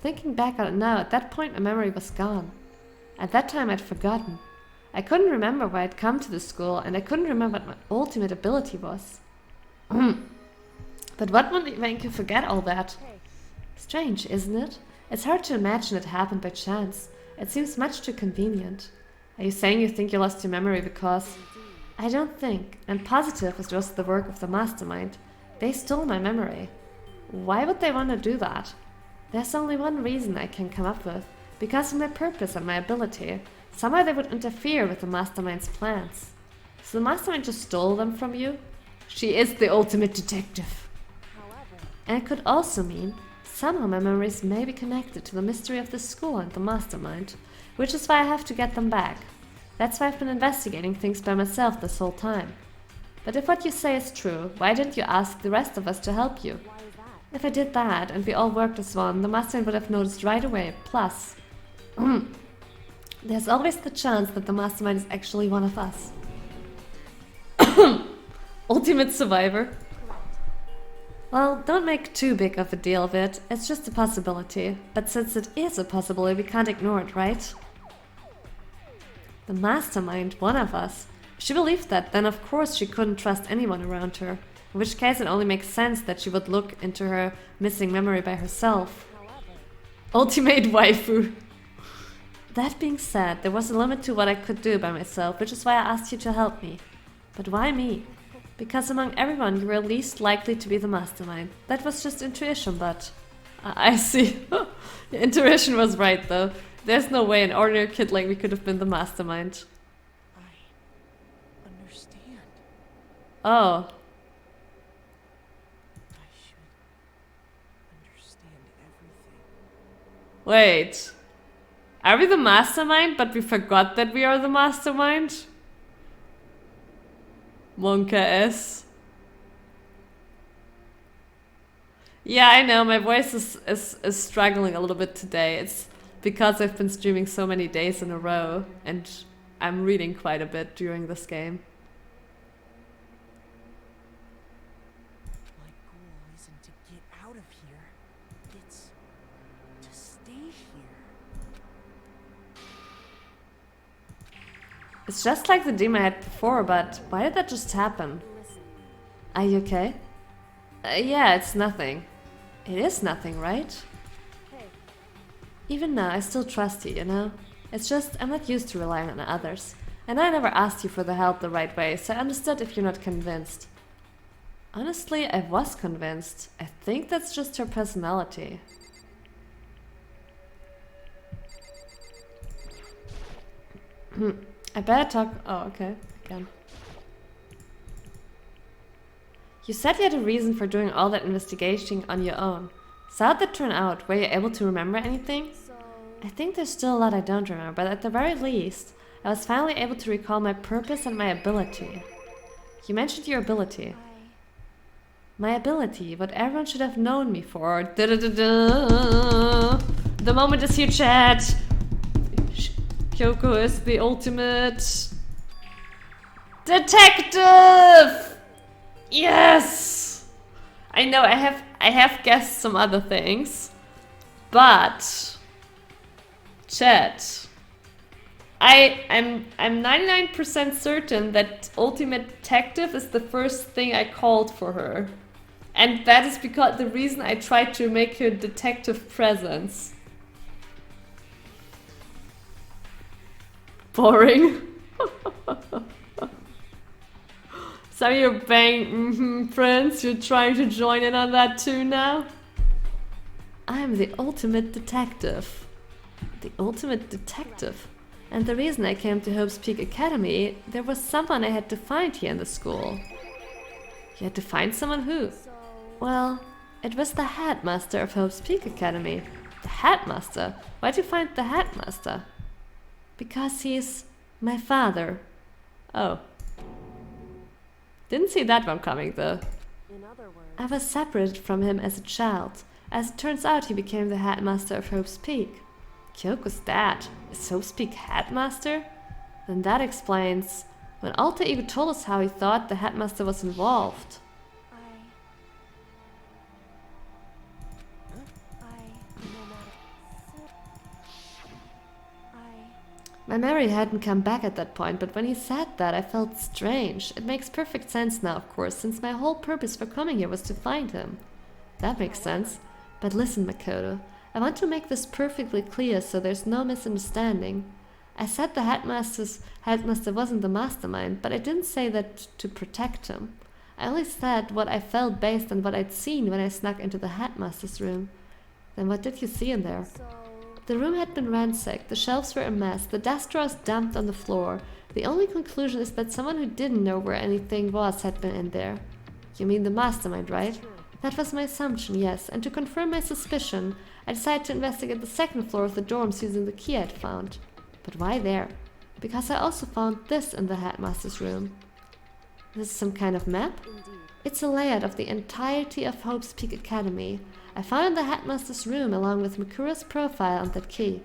Thinking back on it now, at that point my memory was gone. At that time I'd forgotten. I couldn't remember why I'd come to the school, and I couldn't remember what my ultimate ability was. But what would make you forget all that? Hey, Strange, isn't it? It's hard to imagine it happened by chance. It seems much too convenient. Are you saying you think you lost your memory because... I don't think. I'm positive it was the work of the mastermind. They stole my memory. Why would they want to do that? There's only one reason I can come up with. Because of my purpose and my ability. Somehow they would interfere with the mastermind's plans. So the mastermind just stole them from you? She is the ultimate detective. however, And it could also mean somehow my memories may be connected to the mystery of the school and the mastermind, which is why I have to get them back. That's why I've been investigating things by myself this whole time. But if what you say is true, why didn't you ask the rest of us to help you? why is that? If I did that and we all worked as one, the mastermind would have noticed right away. Plus, there's always the chance that the mastermind is actually one of us. Ultimate survivor. Well, don't make too big of a deal of it. It's just a possibility. But since it is a possibility, we can't ignore it, right? The mastermind, one of us. If she believed that, then of course she couldn't trust anyone around her. In which case it only makes sense that she would look into her missing memory by herself. Ultimate waifu. That being said, there was a limit to what I could do by myself, which is why I asked you to help me. But why me? Because among everyone you were least likely to be the mastermind. That was just intuition, but... I see. Your intuition was right though. There's no way an ordinary kid like me could have been the mastermind. I understand. Oh. I should understand everything. Wait. Are we the mastermind, but we forgot that we are the mastermind? Monka S. Yeah, I know, my voice is struggling a little bit today. It's because I've been streaming so many days in a row, and I'm reading quite a bit during this game. My goal isn't to get out of here. It's to stay here. It's just like the dream I had before, but why did that just happen? Are you okay? Yeah, it's nothing. It is nothing, right? Hey, Even now, I still trust you, you know? It's just, I'm not used to relying on others. And I never asked you for the help the right way, so I understood if you're not convinced. Honestly, I was convinced. I think that's just her personality. I better talk... Oh, okay. Again. You said you had a reason for doing all that investigation on your own. So how'd that turn out? Were you able to remember anything? so I think there's still a lot I don't remember, but at the very least, I was finally able to recall my purpose and my ability. You mentioned your ability. My ability, what everyone should have known me for. Da-da-da-da. The moment is here, chat. Kyoko is the ultimate detective. Yes. I know I have guessed some other things, but chat. I'm 99% certain that ultimate detective is the first thing I called for her. And that is because the reason I tried to make her detective presence. Boring. So you're bang, friends, you're trying to join in on that too now? I'm the ultimate detective. The ultimate detective? And the reason I came to Hope's Peak Academy, there was someone I had to find here in the school. You had to find someone who? Well, it was the headmaster of Hope's Peak Academy. The headmaster? Why'd you find the headmaster? Because he's my father. Oh. Didn't see that one coming though. in other words, I was separated from him as a child. As it turns out, he became the headmaster of Hope's Peak. Kyoko's dad is Hope's Peak headmaster? Then that explains when Alter Ego told us how he thought the headmaster was involved. My memory hadn't come back at that point, but when he said that, I felt strange. It makes perfect sense now, of course, since my whole purpose for coming here was to find him. That makes sense. But listen, Makoto, I want to make this perfectly clear so there's no misunderstanding. I said the headmaster wasn't the mastermind, but I didn't say that to protect him. I only said what I felt based on what I'd seen when I snuck into the headmaster's room. Then what did you see in there? The room had been ransacked, the shelves were a mess, the desk drawers dumped on the floor. The only conclusion is that someone who didn't know where anything was had been in there. You mean the mastermind, right? That was my assumption, yes, and to confirm my suspicion, I decided to investigate the second floor of the dorms using the key I'd found. But why there? Because I also found this in the headmaster's room. This is some kind of map? It's a layout of the entirety of Hope's Peak Academy. I found in the headmaster's room along with Mikura's profile and that key.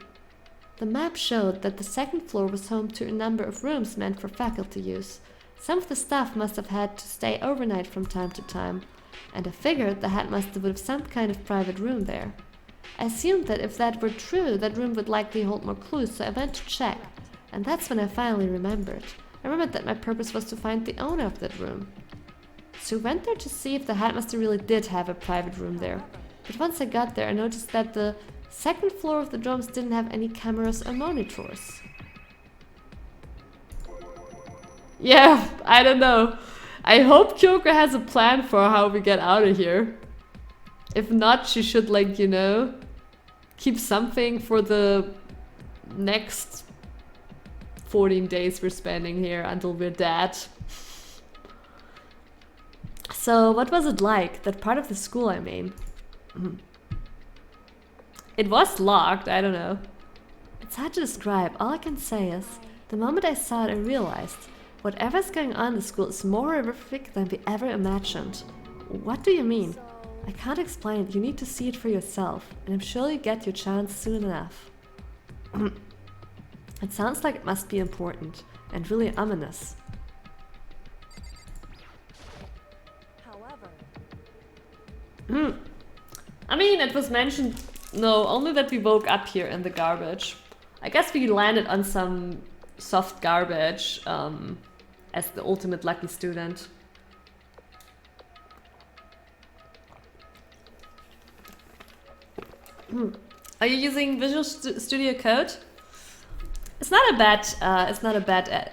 The map showed that the second floor was home to a number of rooms meant for faculty use. Some of the staff must have had to stay overnight from time to time, and I figured the headmaster would have some kind of private room there. I assumed that if that were true, that room would likely hold more clues, so I went to check, and that's when I finally remembered. I remembered that my purpose was to find the owner of that room. So we went there to see if the headmaster really did have a private room there. But once I got there, I noticed that the second floor of the dorms didn't have any cameras or monitors. Yeah, I don't know. I hope Kyoko has a plan for how we get out of here. If not, she should, like, you know, keep something for the next 14 days we're spending here until we're dead. So, what was it like, that part of the school, I mean? It was locked, I don't know. It's hard to describe. All I can say is, the moment I saw it, I realized whatever's going on in the school is more horrific than we ever imagined. What do you mean? I can't explain it. You need to see it for yourself, and I'm sure you'll get your chance soon enough. It sounds like it must be important, and really ominous. I mean, it was mentioned, no, only that we woke up here in the garbage. I guess we landed on some soft garbage as the ultimate lucky student. Are you using Visual Studio Code? It's not a bad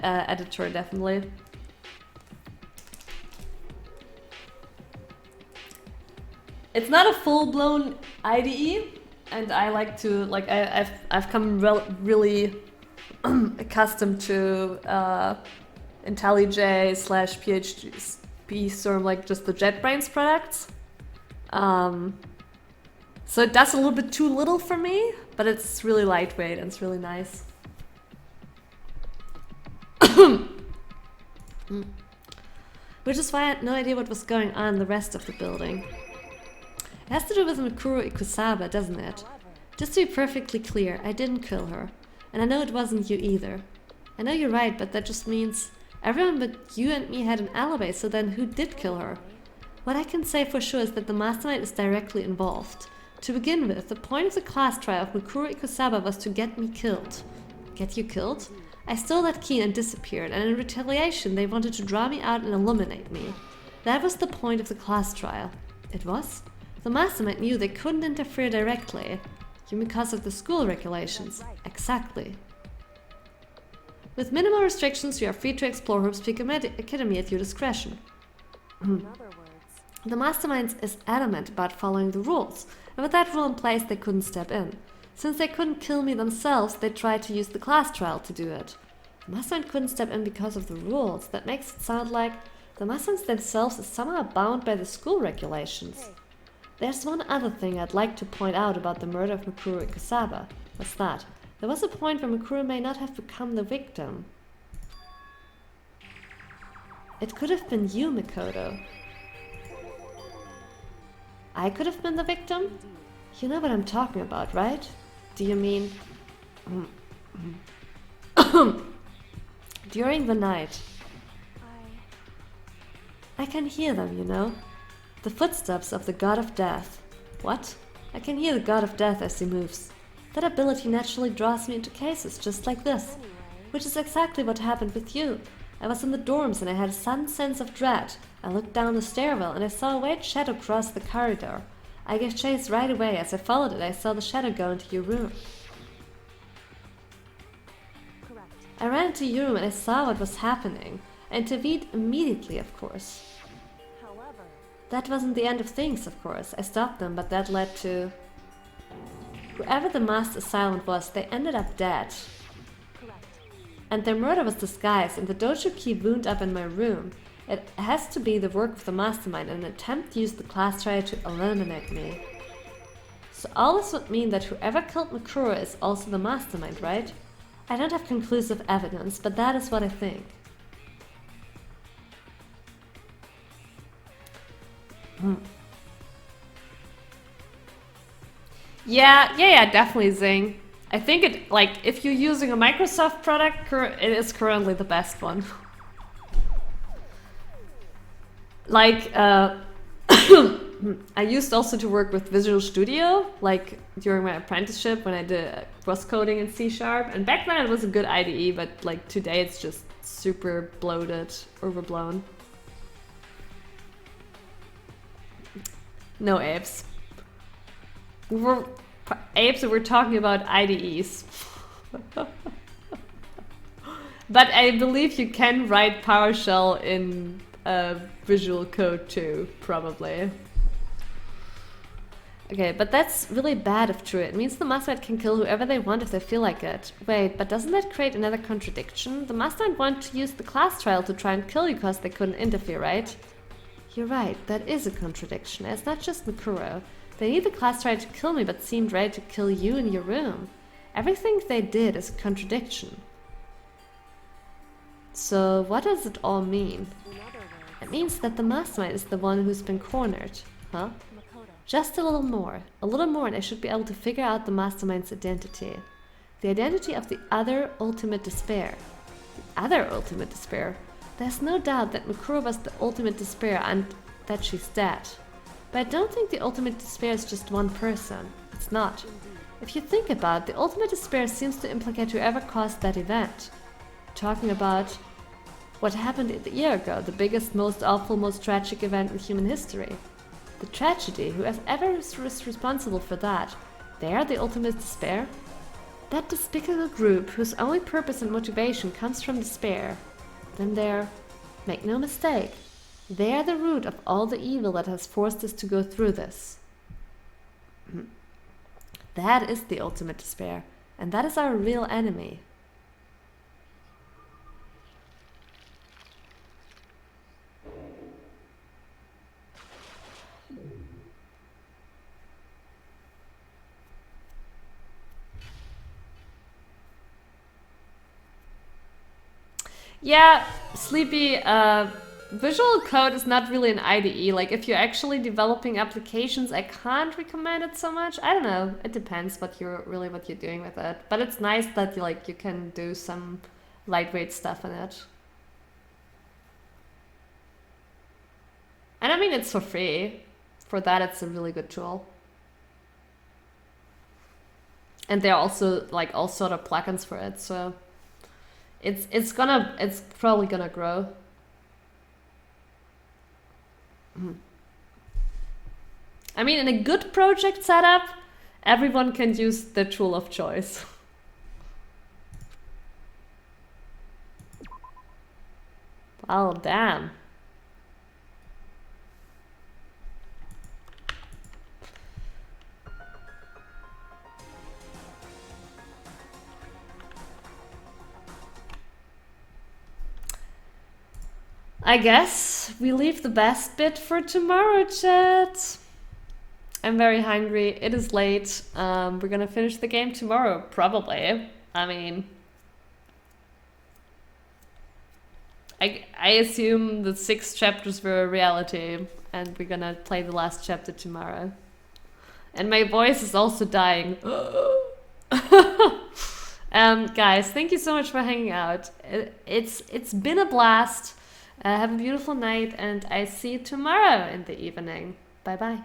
editor, definitely. It's not a full-blown IDE, and I like to, like, I've come really accustomed to IntelliJ/PHP Storm, like just the JetBrains products. So it does a little bit too little for me, but it's really lightweight and it's really nice. Which is why I had no idea what was going on in the rest of the building. It has to do with Mikuro Ikusaba, doesn't it? Just to be perfectly clear, I didn't kill her. And I know it wasn't you either. I know you're right, but that just means everyone but you and me had an alibi, so then who did kill her? What I can say for sure is that the mastermind is directly involved. To begin with, the point of the class trial of Mikuro Ikusaba was to get me killed. Get you killed? I stole that key and disappeared, and in retaliation they wanted to draw me out and eliminate me. That was the point of the class trial. It was? The mastermind knew they couldn't interfere directly. You mean because of the school regulations? Exactly. With minimal restrictions, you are free to explore Hope's Academy at your discretion. The mastermind is adamant about following the rules, and with that rule in place, they couldn't step in. Since they couldn't kill me themselves, they tried to use the class trial to do it. The mastermind couldn't step in because of the rules. That makes it sound like the mastermind themselves is somehow bound by the school regulations. There's one other thing I'd like to point out about the murder of Mikuro Ikusaba. What's that? There was a point where Mikuro may not have become the victim. It could have been you, Mikoto. I could have been the victim? You know what I'm talking about, right? Do you mean... During the night. I can hear them, you know? The footsteps of the god of death. What? I can hear the god of death as he moves. That ability naturally draws me into cases just like this. Which is exactly what happened with you. I was in the dorms and I had a sudden sense of dread. I looked down the stairwell and I saw a white shadow cross the corridor. I gave chase right away. As I followed it, I saw the shadow go into your room. Correct. I ran into your room and I saw what was happening. I intervened immediately, of course. However, That wasn't the end of things, of course. I stopped them, but that led to... Whoever the masked assailant was, they ended up dead. correct. And their murder was disguised, and the dojo key wound up in my room. It has to be the work of the mastermind and an attempt to use the class trial to eliminate me. So all this would mean that whoever killed Mikuro is also the mastermind, right? I don't have conclusive evidence, but that is what I think. Yeah, definitely, Zing. I think it, like, if you're using a Microsoft product, it is currently the best one. Like, I used also to work with Visual Studio, like, during my apprenticeship when I did cross coding in C#, and back then it was a good IDE, but, like, today it's just super bloated, overblown. No, Apes. Apes, we're talking about IDEs. But I believe you can write PowerShell in Visual Code too, probably. Okay, but that's really bad if true. It means the mastermind can kill whoever they want if they feel like it. Wait, but doesn't that create another contradiction? The mastermind wanted to use the ClassTrial to try and kill you because they couldn't interfere, right? You're right, that is a contradiction. It's not just Mikuro. They need the ClassTrial to kill me but seemed ready to kill you in your room. Everything they did is a contradiction. So what does it all mean? In other words, It means that the mastermind is the one who's been cornered. Huh? Makoto. Just a little more. A little more and I should be able to figure out the mastermind's identity. The identity of the other ultimate despair. The other ultimate despair? There's no doubt that Mikuro was the ultimate despair and that she's dead. But I don't think the ultimate despair is just one person. It's not. If you think about it, the ultimate despair seems to implicate whoever caused that event. Talking about what happened a year ago, the biggest, most awful, most tragic event in human history. The tragedy, whoever is responsible for that, they are the ultimate despair? That despicable group whose only purpose and motivation comes from despair. Then they're, make no mistake, they are the root of all the evil that has forced us to go through this. That is the ultimate despair, and that is our real enemy. Yeah, Sleepy, Visual Code is not really an IDE. Like, if you're actually developing applications, I can't recommend it so much. I don't know. It depends what you're doing with it. But it's nice that you can do some lightweight stuff in it. And I mean, it's for free. For that, it's a really good tool. And there are also like all sort of plugins for it, so it's probably gonna grow. I mean, in a good project setup, everyone can use the tool of choice. Well, damn. I guess we leave the best bit for tomorrow, chat. I'm very hungry. It is late. We're gonna finish the game tomorrow, probably. I mean, I assume the 6 chapters were a reality, and we're gonna play the last chapter tomorrow. And my voice is also dying. Guys, thank you so much for hanging out. It's been a blast. Have a beautiful night, and I see you tomorrow in the evening. Bye bye.